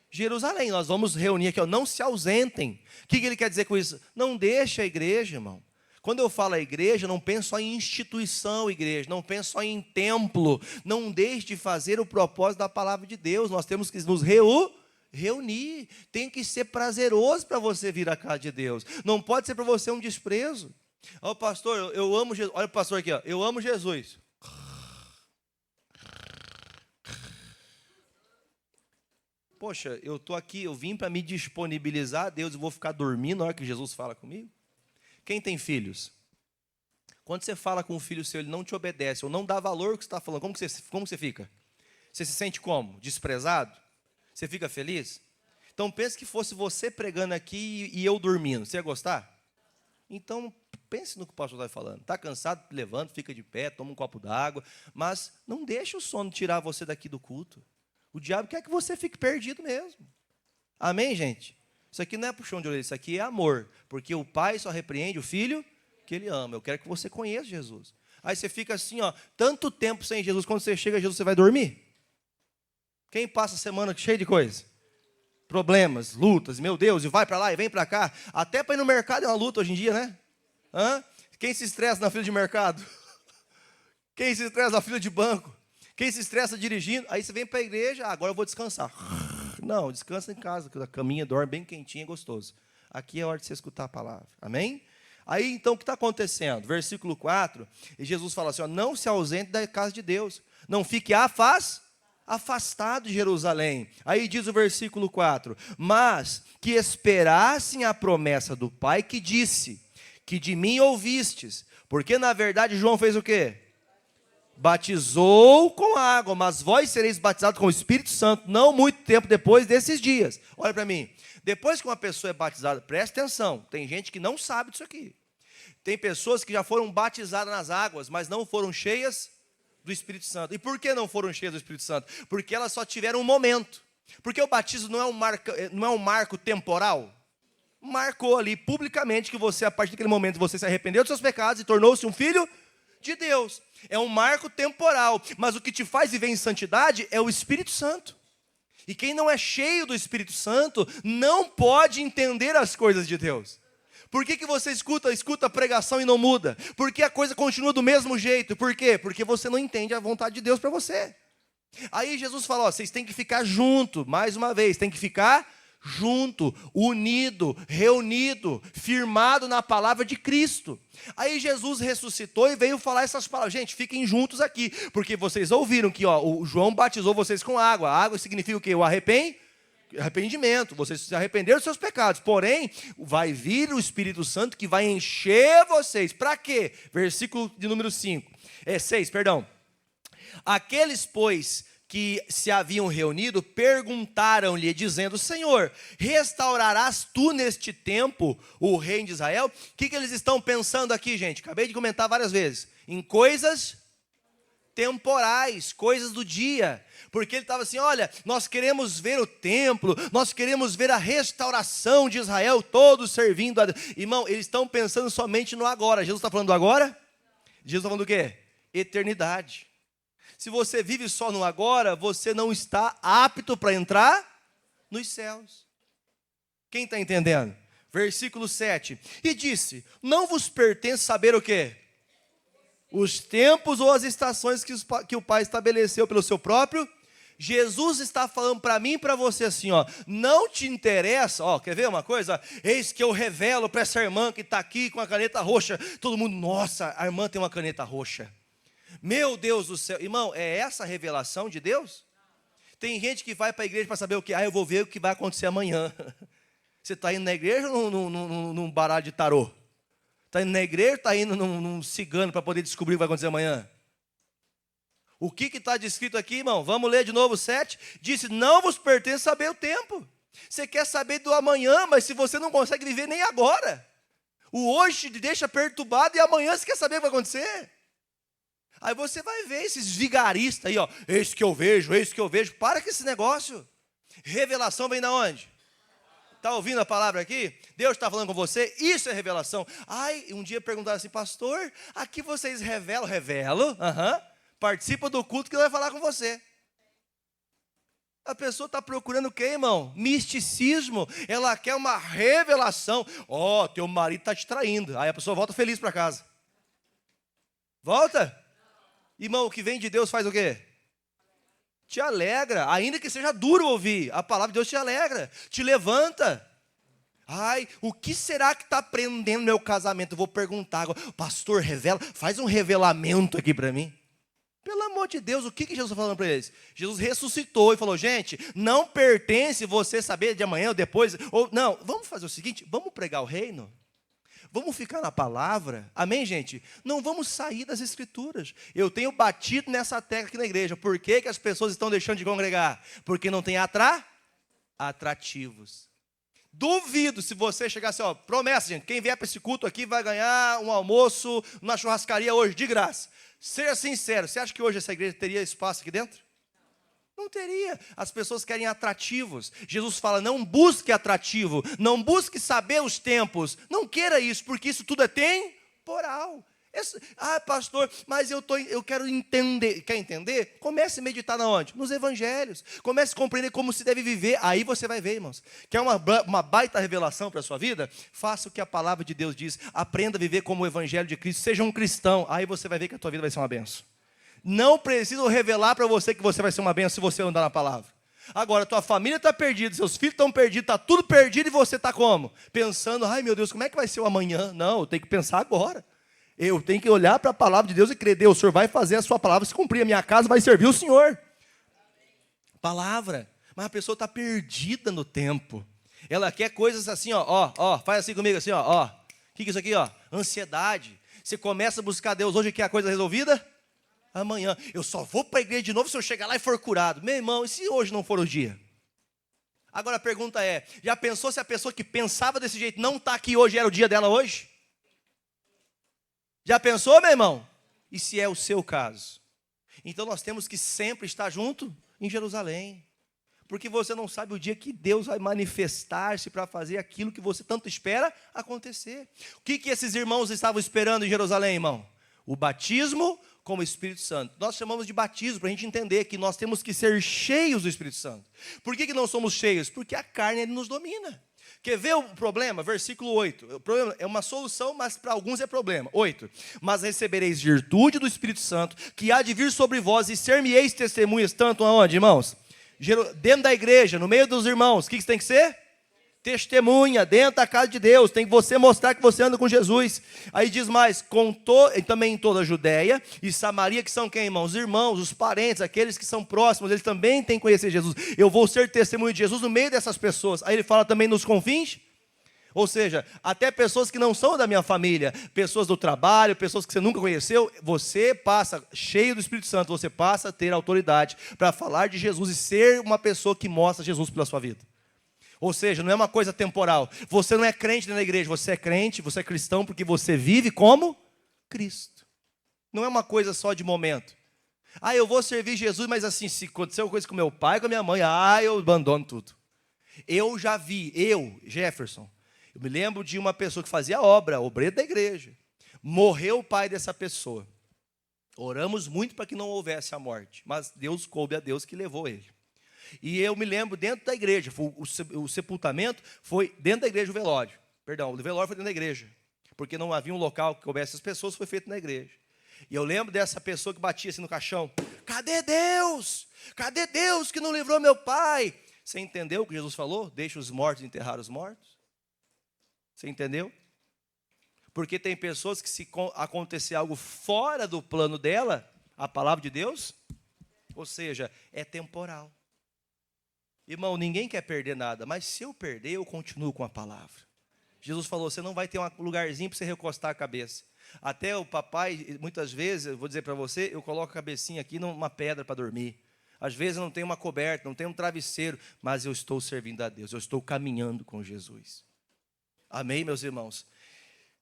Jerusalém, nós vamos reunir aqui, ó. Não se ausentem. O que ele quer dizer com isso? Não deixe a igreja, irmão. Quando eu falo a igreja, não penso só em instituição igreja, não penso só em templo. Não deixe de fazer o propósito da palavra de Deus. Nós temos que nos reunir. Tem que ser prazeroso para você vir à casa de Deus. Não pode ser para você um desprezo. Ó, pastor, eu amo Jesus. Olha o pastor aqui, ó. Eu amo Jesus. Poxa, eu estou aqui, eu vim para me disponibilizar a Deus e vou ficar dormindo na hora que Jesus fala comigo? Quem tem filhos? Quando você fala com um filho seu, ele não te obedece, ou não dá valor ao que você está falando, como você fica? Você se sente como? Desprezado? Você fica feliz? Então pense que fosse você pregando aqui e eu dormindo, você ia gostar? Então pense no que o pastor está falando. Está cansado? Levanta, fica de pé, toma um copo d'água, mas não deixe o sono tirar você daqui do culto. O diabo quer que você fique perdido mesmo. Amém, gente? Isso aqui não é puxão de orelha, isso aqui é amor. Porque o pai só repreende o filho que ele ama. Eu quero que você conheça Jesus. Aí você fica assim, ó, tanto tempo sem Jesus, quando você chega a Jesus, você vai dormir? Quem passa a semana cheia de coisa? Problemas, lutas, meu Deus, e vai para lá e vem para cá. Até para ir no mercado é uma luta hoje em dia, né? Quem se estressa na fila de mercado? Quem se estressa na fila de banco? Quem se estressa dirigindo? Aí você vem para a igreja, agora eu vou descansar. Não, descansa em casa, que a caminha dorme bem quentinha e gostoso. Aqui é a hora de você escutar a palavra. Amém? Aí, então, o que está acontecendo? Versículo 4, e Jesus fala assim, ó, não se ausente da casa de Deus. Não fique afastado de Jerusalém. Aí diz o versículo 4, mas que esperassem a promessa do Pai que disse, que de mim ouvistes. Porque, na verdade, João fez o quê? Batizou com água, mas vós sereis batizados com o Espírito Santo, não muito tempo depois desses dias. Olha para mim, depois que uma pessoa é batizada, presta atenção, tem gente que não sabe disso aqui. Tem pessoas que já foram batizadas nas águas, mas não foram cheias do Espírito Santo. E por que não foram cheias do Espírito Santo? Porque elas só tiveram um momento. Porque o batismo não é um marco temporal. Marcou ali publicamente que você, a partir daquele momento, você se arrependeu dos seus pecados e tornou-se um filho de Deus. É um marco temporal, mas o que te faz viver em santidade é o Espírito Santo. E quem não é cheio do Espírito Santo não pode entender as coisas de Deus. Por que você escuta a pregação e não muda? Porque a coisa continua do mesmo jeito. Por quê? Porque você não entende a vontade de Deus para você. Aí Jesus fala, ó, vocês têm que ficar junto, mais uma vez, tem que ficar junto, unido, reunido, firmado na palavra de Cristo. Aí Jesus ressuscitou e veio falar essas palavras. Gente, fiquem juntos aqui, porque vocês ouviram que ó, o João batizou vocês com água. A água significa o quê? O arrependimento. Vocês se arrependeram dos seus pecados. Porém, vai vir o Espírito Santo que vai encher vocês. Para quê? Versículo de número 6, perdão. Aqueles, pois, que se haviam reunido, perguntaram-lhe, dizendo, Senhor, restaurarás tu neste tempo o reino de Israel? O que eles estão pensando aqui, gente? Acabei de comentar várias vezes. Em coisas temporais, coisas do dia. Porque ele estava assim, olha, nós queremos ver o templo, nós queremos ver a restauração de Israel, todos servindo a Deus. Irmão, eles estão pensando somente no agora. Jesus está falando do agora? Jesus está falando do quê? Eternidade. Se você vive só no agora, você não está apto para entrar nos céus. Quem está entendendo? Versículo 7. E disse, não vos pertence saber o quê? Os tempos ou as estações que o Pai estabeleceu pelo seu próprio. Jesus está falando para mim e para você assim, ó, não te interessa, ó, quer ver uma coisa? Eis que eu revelo para essa irmã que está aqui com a caneta roxa. Todo mundo, nossa, a irmã tem uma caneta roxa. Meu Deus do céu, irmão, é essa a revelação de Deus? Tem gente que vai para a igreja para saber o que? Eu vou ver o que vai acontecer amanhã. Você está indo na igreja ou num baralho de tarô? Está indo na igreja ou está indo num cigano para poder descobrir o que vai acontecer amanhã? O que está descrito aqui, irmão? Vamos ler de novo 7. Disse, não vos pertence saber o tempo. Você quer saber do amanhã, mas se você não consegue viver nem agora. O hoje te deixa perturbado e amanhã você quer saber o que vai acontecer. Aí você vai ver esses vigaristas aí, ó. Eis que eu vejo, eis que eu vejo. Para com esse negócio. Revelação vem da onde? Está ouvindo a palavra aqui? Deus está falando com você? Isso é revelação. Ai, um dia perguntaram assim, pastor, aqui vocês revelam? Revelo, participa do culto que ele vai falar com você. A pessoa está procurando o quê, irmão? Misticismo. Ela quer uma revelação. Ó, teu marido está te traindo. Aí a pessoa volta feliz para casa. Volta? Irmão, o que vem de Deus faz o quê? Te alegra, ainda que seja duro ouvir. A palavra de Deus te alegra, te levanta. Ai, o que será que está prendendo meu casamento? Eu vou perguntar agora. Pastor, revela, faz um revelamento aqui para mim. Pelo amor de Deus, o que Jesus está falando para eles? Jesus ressuscitou e falou, gente, não pertence você saber de amanhã ou depois. Ou não, vamos fazer o seguinte, vamos pregar o reino. Vamos ficar na palavra, amém, gente? Não vamos sair das escrituras. Eu tenho batido nessa tecla aqui na igreja. Por que as pessoas estão deixando de congregar? Porque não tem atrativos. Duvido se você chegar assim, ó, promessa, gente, quem vier para esse culto aqui vai ganhar um almoço na churrascaria hoje, de graça. Seja sincero, você acha que hoje essa igreja teria espaço aqui dentro? Não teria. As pessoas querem atrativos. Jesus fala, não busque atrativo, não busque saber os tempos. Não queira isso, porque isso tudo é temporal. Pastor, mas eu quero entender. Quer entender? Comece a meditar na onde? Nos evangelhos. Comece a compreender como se deve viver. Aí você vai ver, irmãos. Quer uma baita revelação para a sua vida? Faça o que a palavra de Deus diz. Aprenda a viver como o evangelho de Cristo. Seja um cristão. Aí você vai ver que a tua vida vai ser uma bênção. Não preciso revelar para você que você vai ser uma bênção se você andar na palavra. Agora, tua família está perdida, seus filhos estão perdidos, está tudo perdido e você está como? Pensando, ai meu Deus, como é que vai ser o amanhã? Não, eu tenho que pensar agora. Eu tenho que olhar para a palavra de Deus e crer, Deus, o Senhor vai fazer a sua palavra se cumprir, a minha casa vai servir o Senhor. Palavra, mas a pessoa está perdida no tempo. Ela quer coisas assim, faz assim comigo, assim, ó. O que é isso aqui, ó? Ansiedade. Você começa a buscar Deus hoje e quer a coisa resolvida? Amanhã, eu só vou para a igreja de novo se eu chegar lá e for curado. Meu irmão, e se hoje não for o dia? Agora a pergunta é, já pensou se a pessoa que pensava desse jeito não está aqui hoje, era o dia dela hoje? Já pensou, meu irmão? E se é o seu caso? Então nós temos que sempre estar junto em Jerusalém. Porque você não sabe o dia que Deus vai manifestar-se para fazer aquilo que você tanto espera acontecer. O que esses irmãos estavam esperando em Jerusalém, irmão? O batismo com o Espírito Santo. Nós chamamos de batismo para a gente entender que nós temos que ser cheios do Espírito Santo. Por que não somos cheios? Porque a carne ele nos domina. Quer ver o problema? Versículo 8. O problema é uma solução, mas para alguns é problema. 8. Mas recebereis virtude do Espírito Santo, que há de vir sobre vós, e ser-me-eis testemunhas, tanto aonde, irmãos? Dentro da igreja, no meio dos irmãos. O que tem que ser? Testemunha, dentro da casa de Deus. Tem que você mostrar que você anda com Jesus. Aí diz mais, também em toda a Judéia e Samaria, que são quem, irmãos? Os irmãos, os parentes, aqueles que são próximos, eles também têm que conhecer Jesus. Eu vou ser testemunha de Jesus no meio dessas pessoas. Aí ele fala também nos confins. Ou seja, até pessoas que não são da minha família, pessoas do trabalho, pessoas que você nunca conheceu, você passa, cheio do Espírito Santo, você passa a ter autoridade para falar de Jesus e ser uma pessoa que mostra Jesus pela sua vida. Ou seja, não é uma coisa temporal. Você não é crente na igreja, você é crente, você é cristão porque você vive como Cristo. Não é uma coisa só de momento. Eu vou servir Jesus, mas assim, se acontecer uma coisa com meu pai, com a minha mãe, eu abandono tudo. Eu já vi, Jefferson, eu me lembro de uma pessoa que fazia obra, obreiro da igreja. Morreu o pai dessa pessoa. Oramos muito para que não houvesse a morte, mas Deus coube a Deus que levou ele. E eu me lembro dentro da igreja, o sepultamento foi dentro da igreja, o velório foi dentro da igreja, porque não havia um local que coubesse as pessoas, foi feito na igreja. E eu lembro dessa pessoa que batia assim no caixão, cadê Deus? Cadê Deus que não livrou meu pai? Você entendeu o que Jesus falou? Deixa os mortos enterrar os mortos. Você entendeu? Porque tem pessoas que se acontecer algo fora do plano dela, a palavra de Deus, ou seja, é temporal. Irmão, ninguém quer perder nada, mas se eu perder, eu continuo com a palavra. Jesus falou, você não vai ter um lugarzinho para você recostar a cabeça. Até o papai, muitas vezes, eu vou dizer para você, eu coloco a cabecinha aqui numa pedra para dormir. Às vezes eu não tenho uma coberta, não tenho um travesseiro, mas eu estou servindo a Deus, eu estou caminhando com Jesus. Amém, meus irmãos?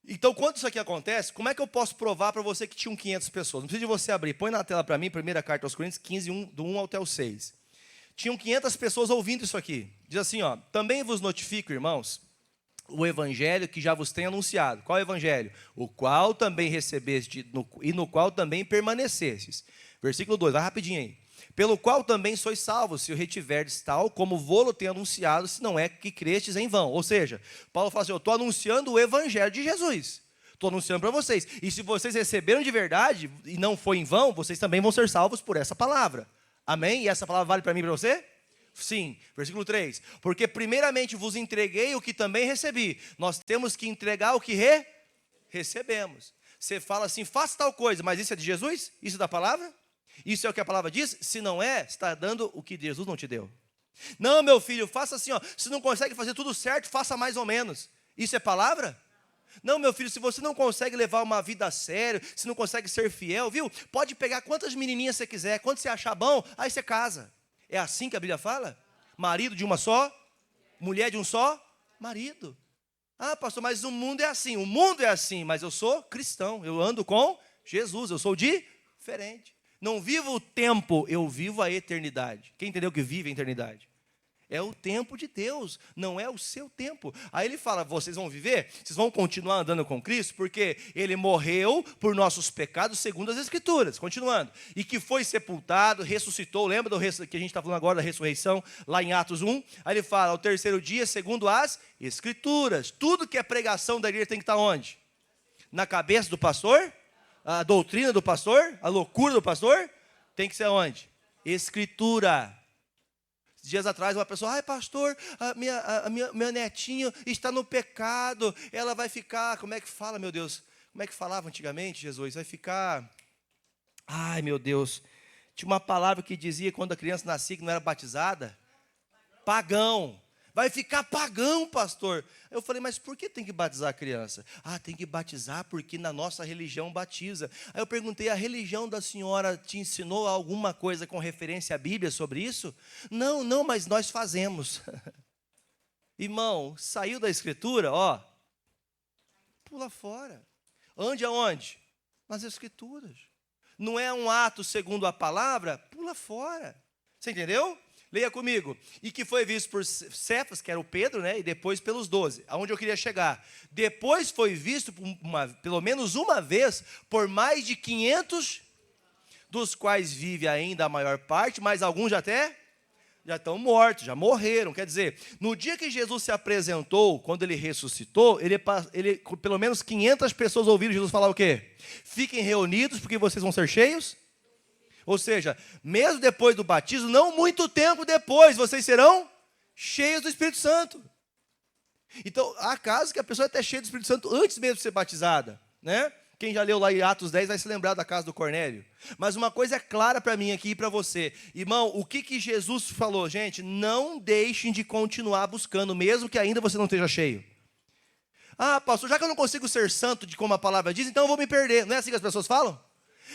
Então, quando isso aqui acontece, como é que eu posso provar para você que tinham 500 pessoas? Não precisa de você abrir. Põe na tela para mim, primeira carta aos Coríntios 15, do 1 até o 6. Tinham 500 pessoas ouvindo isso aqui. Diz assim, ó: também vos notifico, irmãos, o evangelho que já vos tenho anunciado. Qual evangelho? O qual também recebeste e no qual também permanecestes. Versículo 2, vai rapidinho aí. Pelo qual também sois salvos, se o retiverdes tal, como vou-lo tenho anunciado, se não é que crestes em vão. Ou seja, Paulo fala assim, eu estou anunciando o evangelho de Jesus. Estou anunciando para vocês. E se vocês receberam de verdade, e não foi em vão, vocês também vão ser salvos por essa palavra. Amém? E essa palavra vale para mim e para você? Sim. Versículo 3. Porque primeiramente vos entreguei o que também recebi. Nós temos que entregar o que recebemos. Você fala assim, faça tal coisa, mas isso é de Jesus? Isso é da palavra? Isso é o que a palavra diz? Se não é, você está dando o que Jesus não te deu. Não, meu filho, faça assim, ó. Se não consegue fazer tudo certo, faça mais ou menos. Isso é palavra? Não, meu filho, se você não consegue levar uma vida a sério, se não consegue ser fiel, viu? Pode pegar quantas menininhas você quiser, quando você achar bom, aí você casa. É assim que a Bíblia fala? Marido de uma só, mulher de um só marido. Ah, pastor, mas o mundo é assim. O mundo é assim, mas eu sou cristão. Eu ando com Jesus, eu sou diferente. Não vivo o tempo, eu vivo a eternidade. Quem entendeu que vive a eternidade? É o tempo de Deus, não é o seu tempo. Aí ele fala, vocês vão viver? Vocês vão continuar andando com Cristo? Porque Ele morreu por nossos pecados segundo as Escrituras. Continuando. E que foi sepultado, ressuscitou. Lembra que a gente está falando agora da ressurreição, lá em Atos 1? Aí ele fala, ao terceiro dia, segundo as Escrituras. Tudo que é pregação da igreja tem que estar onde? Na cabeça do pastor? A doutrina do pastor? A loucura do pastor? Tem que ser onde? Escritura. Dias atrás uma pessoa, ai pastor, meu netinho está no pecado, ela vai ficar, como é que fala, meu Deus? Como é que falava antigamente, Jesus? Vai ficar, ai meu Deus, tinha uma palavra que dizia quando a criança nascia que não era batizada, pagão. Vai ficar pagão, pastor. Eu falei, mas por que tem que batizar a criança? Ah, tem que batizar porque na nossa religião batiza. Aí eu perguntei, a religião da senhora te ensinou alguma coisa com referência à Bíblia sobre isso? Não, mas nós fazemos. Irmão, saiu da Escritura, ó, pula fora. Ande aonde? Nas Escrituras. Não é um ato segundo a palavra? Pula fora. Você entendeu? Leia comigo. E que foi visto por Cefas, que era o Pedro, né? E depois pelos 12. Aonde eu queria chegar. Depois foi visto, pelo menos uma vez, por mais de 500, dos quais vive ainda a maior parte, mas alguns já estão mortos, já morreram. Quer dizer, no dia que Jesus se apresentou, quando ele ressuscitou, ele pelo menos 500 pessoas ouviram Jesus falar o quê? Fiquem reunidos, porque vocês vão ser cheios. Ou seja, mesmo depois do batismo, não muito tempo depois, vocês serão cheios do Espírito Santo. Então, há casos que a pessoa é até cheia do Espírito Santo antes mesmo de ser batizada, né? Quem já leu lá em Atos 10 vai se lembrar da casa do Cornélio. Mas uma coisa é clara para mim aqui e para você. Irmão, o que Jesus falou? Gente, não deixem de continuar buscando, mesmo que ainda você não esteja cheio. Ah, pastor, já que eu não consigo ser santo de como a palavra diz, então eu vou me perder. Não é assim que as pessoas falam?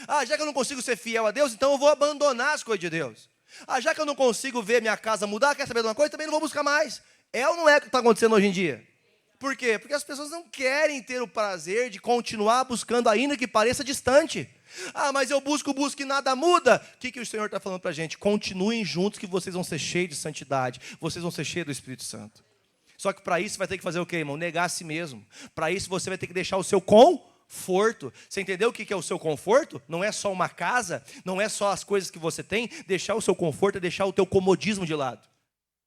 Ah, já que eu não consigo ser fiel a Deus, então eu vou abandonar as coisas de Deus. Ah, já que eu não consigo ver minha casa mudar, quer saber de uma coisa? Também não vou buscar mais. É ou não é o que está acontecendo hoje em dia? Por quê? Porque as pessoas não querem ter o prazer de continuar buscando, ainda que pareça distante. Ah, mas eu busco e nada muda. O que o Senhor está falando para a gente? Continuem juntos que vocês vão ser cheios de santidade. Vocês vão ser cheios do Espírito Santo. Só que para isso você vai ter que fazer o quê, irmão? Negar a si mesmo. Para isso você vai ter que deixar o seu conforto. Você entendeu o que é o seu conforto? Não é só uma casa, não é só as coisas que você tem. Deixar o seu conforto é deixar o teu comodismo de lado.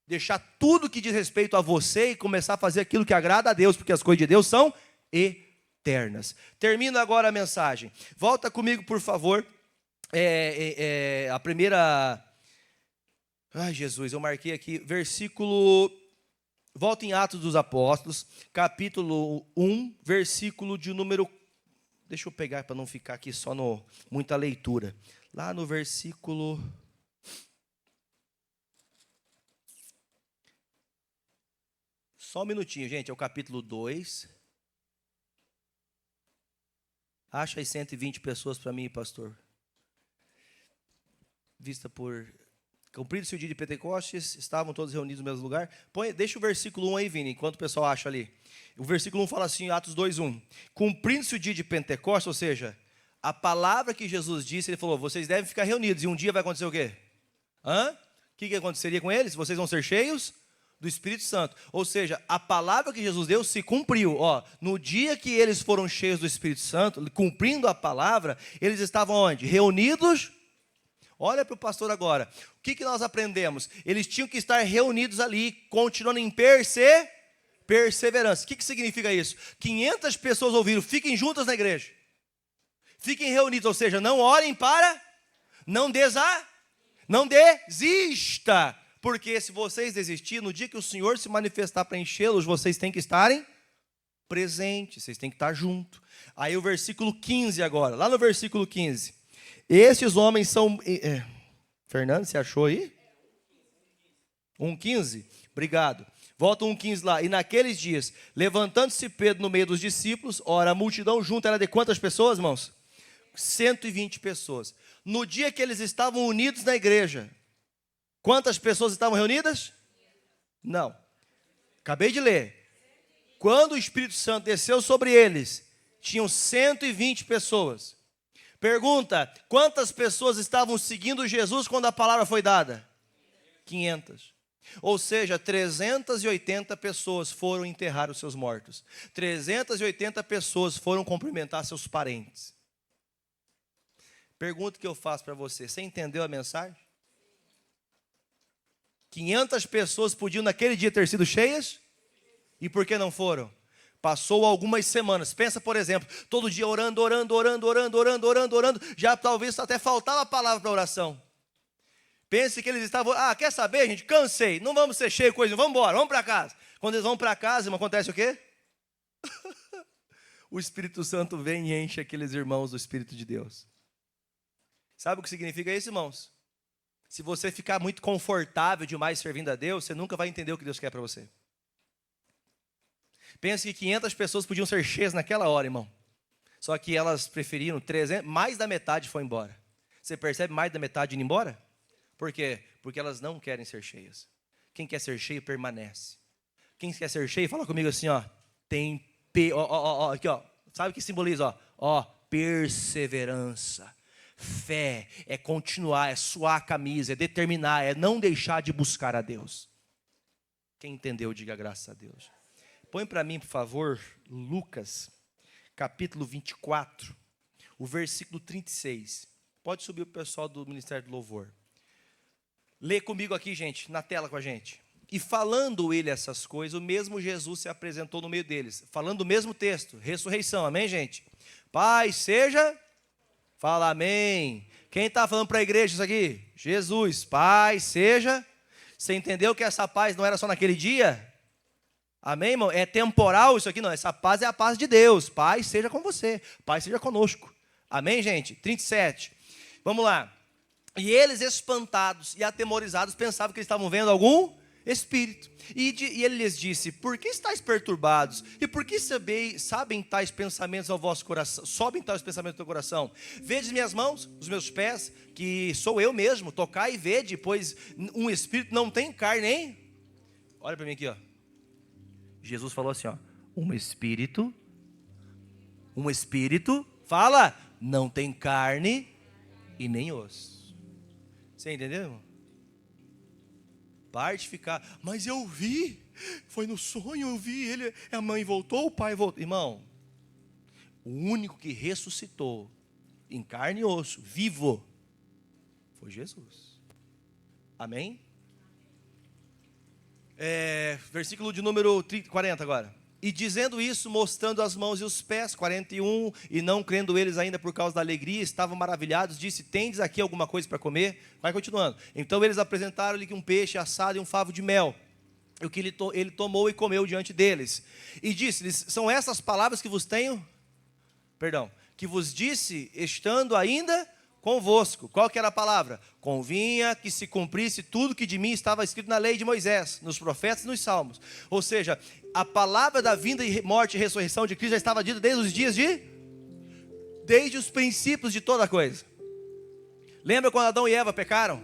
Deixar tudo que diz respeito a você e começar a fazer aquilo que agrada a Deus, porque as coisas de Deus são eternas. Termino agora a mensagem. Volta comigo, por favor. A primeira... Ai, Jesus, eu marquei aqui, versículo... Volta em Atos dos Apóstolos, capítulo 1, versículo de número... Deixa eu pegar para não ficar aqui só muita leitura. Lá no versículo... Só um minutinho, gente, é o capítulo 2. Acha aí 120 pessoas para mim, pastor. Vista por Cumprido-se o dia de Pentecostes, estavam todos reunidos no mesmo lugar. Deixa o versículo 1 aí, Vini, enquanto o pessoal acha ali. O versículo 1 fala assim, Atos 2:1. Cumprindo-se o dia de Pentecostes, ou seja, a palavra que Jesus disse, ele falou, vocês devem ficar reunidos, e um dia vai acontecer o quê? O que aconteceria com eles? Vocês vão ser cheios do Espírito Santo. Ou seja, a palavra que Jesus deu se cumpriu. No dia que eles foram cheios do Espírito Santo, cumprindo a palavra, eles estavam onde? Reunidos. Olha para o pastor agora. O que nós aprendemos? Eles tinham que estar reunidos ali, continuando em perseverança. O que significa isso? 500 pessoas ouviram, fiquem juntas na igreja. Fiquem reunidos, ou seja, não orem para, não desista. Porque se vocês desistirem, no dia que o Senhor se manifestar para enchê-los, vocês têm que estarem presentes, vocês têm que estar juntos. Aí o versículo 15 agora, lá no versículo 15. Esses homens são... Fernando, você achou aí? 1:15? Obrigado. Volta 1:15 lá. E naqueles dias, levantando-se Pedro no meio dos discípulos, ora, a multidão junta era de quantas pessoas, irmãos? 120 pessoas. No dia que eles estavam unidos na igreja, quantas pessoas estavam reunidas? Não. Acabei de ler. Quando o Espírito Santo desceu sobre eles, tinham 120 pessoas. Pergunta, quantas pessoas estavam seguindo Jesus quando a palavra foi dada? 500. Ou seja, 380 pessoas foram enterrar os seus mortos. 380 pessoas foram cumprimentar seus parentes. Pergunta que eu faço para você, você entendeu a mensagem? 500 pessoas podiam naquele dia ter sido cheias? E por que não foram? Passou algumas semanas. Pensa, por exemplo, todo dia orando, já talvez até faltava a palavra para oração. Pense que eles estavam, quer saber, gente? Cansei, não vamos ser cheios de coisa, vamos embora, vamos para casa. Quando eles vão para casa, irmão, acontece o quê? O Espírito Santo vem e enche aqueles irmãos do Espírito de Deus. Sabe o que significa isso, irmãos? Se você ficar muito confortável demais servindo a Deus, você nunca vai entender o que Deus quer para você. Pensa que 500 pessoas podiam ser cheias naquela hora, irmão. Só que elas preferiram 300, mais da metade foi embora. Você percebe mais da metade indo embora? Por quê? Porque elas não querem ser cheias. Quem quer ser cheio permanece. Quem quer ser cheio, fala comigo assim, aqui, sabe o que simboliza, perseverança. Fé é continuar, é suar a camisa, é determinar, é não deixar de buscar a Deus. Quem entendeu, diga graças a Deus. Põe para mim, por favor, Lucas, capítulo 24, o versículo 36. Pode subir o pessoal do Ministério do Louvor. Lê comigo aqui, gente, na tela com a gente. E falando ele essas coisas, o mesmo Jesus se apresentou no meio deles. Falando o mesmo texto, ressurreição, amém, gente? Pai, seja... Fala amém. Quem está falando para a igreja isso aqui? Jesus. Paz seja. Você entendeu que essa paz não era só naquele dia? Amém, irmão? É temporal isso aqui? Não, essa paz é a paz de Deus. Paz seja com você. Paz seja conosco. Amém, gente? 37. Vamos lá. E eles, espantados e atemorizados, pensavam que eles estavam vendo algum espírito. E ele lhes disse, por que estáis perturbados? E por que sabem tais pensamentos ao vosso coração? Sobem tais pensamentos ao teu coração? Vedes minhas mãos, os meus pés, que sou eu mesmo. Tocai e vede, pois um espírito não tem carne, nem... Olha para mim aqui, Jesus falou assim, um espírito, fala, não tem carne e nem osso. Você entendeu, irmão? Parte de ficar, mas eu vi, foi no sonho, eu vi ele, a mãe voltou, o pai voltou. Irmão, o único que ressuscitou em carne e osso, vivo, foi Jesus. Amém? Versículo de número 40 agora. E dizendo isso, mostrando as mãos e os pés, 41, e não crendo eles ainda por causa da alegria, estavam maravilhados, disse, tendes aqui alguma coisa para comer? Vai continuando. Então eles apresentaram-lhe um peixe assado e um favo de mel, o que ele tomou e comeu diante deles. E disse-lhes, são essas palavras que vos disse, estando ainda convosco. Qual que era a palavra? Convinha que se cumprisse tudo que de mim estava escrito na lei de Moisés, nos profetas e nos salmos. Ou seja, a palavra da vinda e morte e ressurreição de Cristo já estava dita desde os dias desde os princípios de toda coisa. Lembra quando Adão e Eva pecaram?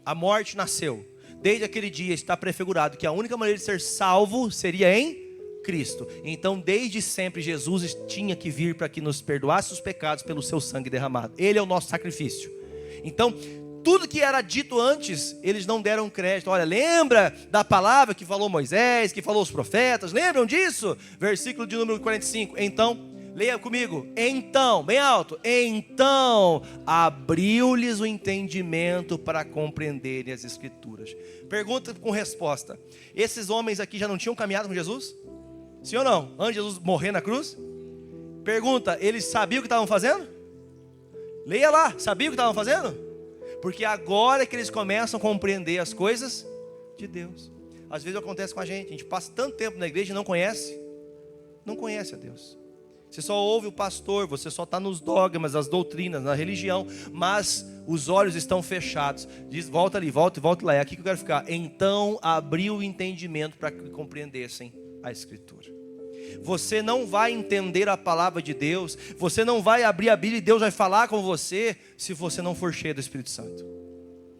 A morte nasceu. Desde aquele dia está prefigurado que a única maneira de ser salvo seria em Cristo. Então, desde sempre, Jesus tinha que vir para que nos perdoasse os pecados pelo seu sangue derramado. Ele é o nosso sacrifício. Então, tudo que era dito antes, eles não deram crédito. Olha, lembra da palavra que falou Moisés, que falou os profetas? Lembram disso? Versículo de número 45. Então, leia comigo. Então, bem alto. Então, abriu-lhes o entendimento para compreenderem as Escrituras. Pergunta com resposta. Esses homens aqui já não tinham caminhado com Jesus? Sim ou não? Antes de Jesus morrer na cruz? Pergunta, eles sabiam o que estavam fazendo? Leia lá, sabiam o que estavam fazendo? Porque agora é que eles começam a compreender as coisas de Deus. Às vezes acontece com a gente passa tanto tempo na igreja e não conhece a Deus. Você só ouve o pastor, você só está nos dogmas, nas doutrinas, na religião, mas os olhos estão fechados. Diz, volta ali, volta lá, é aqui que eu quero ficar. Então abriu o entendimento para que compreendessem a Escritura. Você não vai entender a palavra de Deus, você não vai abrir a Bíblia e Deus vai falar com você, se você não for cheio do Espírito Santo.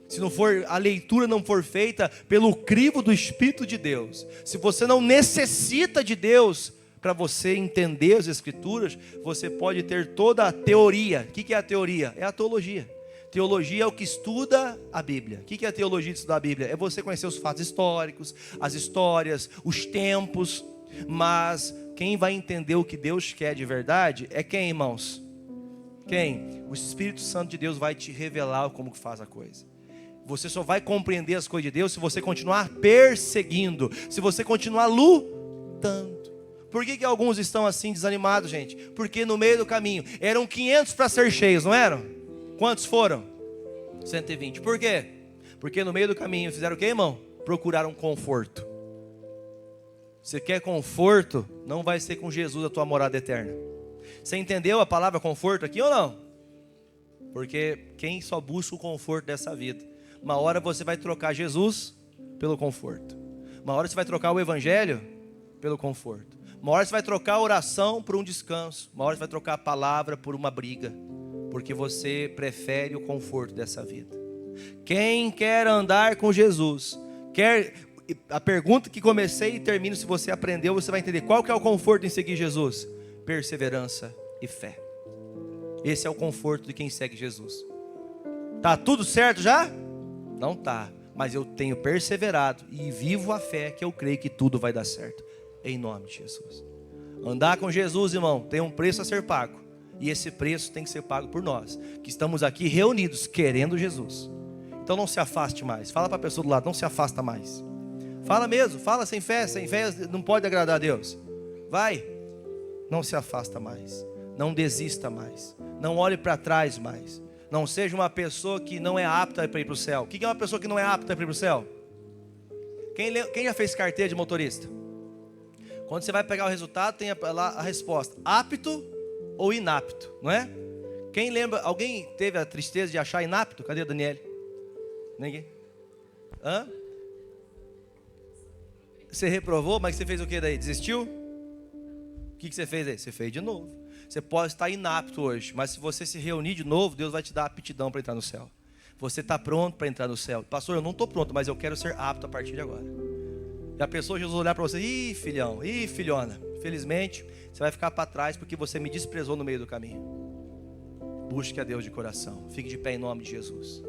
Se não for, a leitura não for feita pelo crivo do Espírito de Deus. Se você não necessita de Deus para você entender as Escrituras, você pode ter toda a teoria. O que é a teoria? É a teologia. Teologia é o que estuda a Bíblia. O que é a teologia de estudar a Bíblia? É você conhecer os fatos históricos, as histórias, os tempos. Mas quem vai entender o que Deus quer de verdade é quem, irmãos? Quem? O Espírito Santo de Deus vai te revelar como que faz a coisa. Você só vai compreender as coisas de Deus se você continuar perseguindo, se você continuar lutando. Por que alguns estão assim desanimados, gente? Porque no meio do caminho, eram 500 para ser cheios, não eram? Quantos foram? 120. Por quê? Porque no meio do caminho fizeram o quê, irmão? Procuraram conforto. Você quer conforto? Não vai ser com Jesus a tua morada eterna. Você entendeu a palavra conforto aqui ou não? Porque quem só busca o conforto dessa vida, uma hora você vai trocar Jesus pelo conforto. Uma hora você vai trocar o evangelho pelo conforto. Uma hora você vai trocar a oração por um descanso. Uma hora você vai trocar a palavra por uma briga. Porque você prefere o conforto dessa vida. Quem quer andar com Jesus, a pergunta que comecei e termino, se você aprendeu, você vai entender qual que é o conforto em seguir Jesus: perseverança e fé. Esse é o conforto de quem segue Jesus. Tá tudo certo já? Não tá, mas eu tenho perseverado e vivo a fé que eu creio que tudo vai dar certo, em nome de Jesus. Andar com Jesus, irmão, tem um preço a ser pago, e esse preço tem que ser pago por nós, que estamos aqui reunidos querendo Jesus. Então não se afaste mais. Fala para a pessoa do lado, não se afasta mais. Fala mesmo, fala sem fé não pode agradar a Deus. Vai, não se afasta mais, não desista mais, não olhe para trás mais. Não seja uma pessoa que não é apta para ir para o céu. O que é uma pessoa que não é apta para ir para o céu? Quem já fez carteira de motorista? Quando você vai pegar o resultado, tem lá a resposta: apto ou inapto, não é? Quem lembra, alguém teve a tristeza de achar inapto? Cadê a Daniele? Ninguém? Hã? Você reprovou, mas você fez o que daí? Desistiu? O que você fez aí? Você fez de novo. Você pode estar inapto hoje, mas se você se reunir de novo, Deus vai te dar aptidão para entrar no céu. Você está pronto para entrar no céu. Pastor, eu não estou pronto, mas eu quero ser apto a partir de agora. E a pessoa, Jesus olhar para você: ih, filhão, ih, filhona, felizmente você vai ficar para trás porque você me desprezou no meio do caminho. Busque a Deus de coração. Fique de pé em nome de Jesus.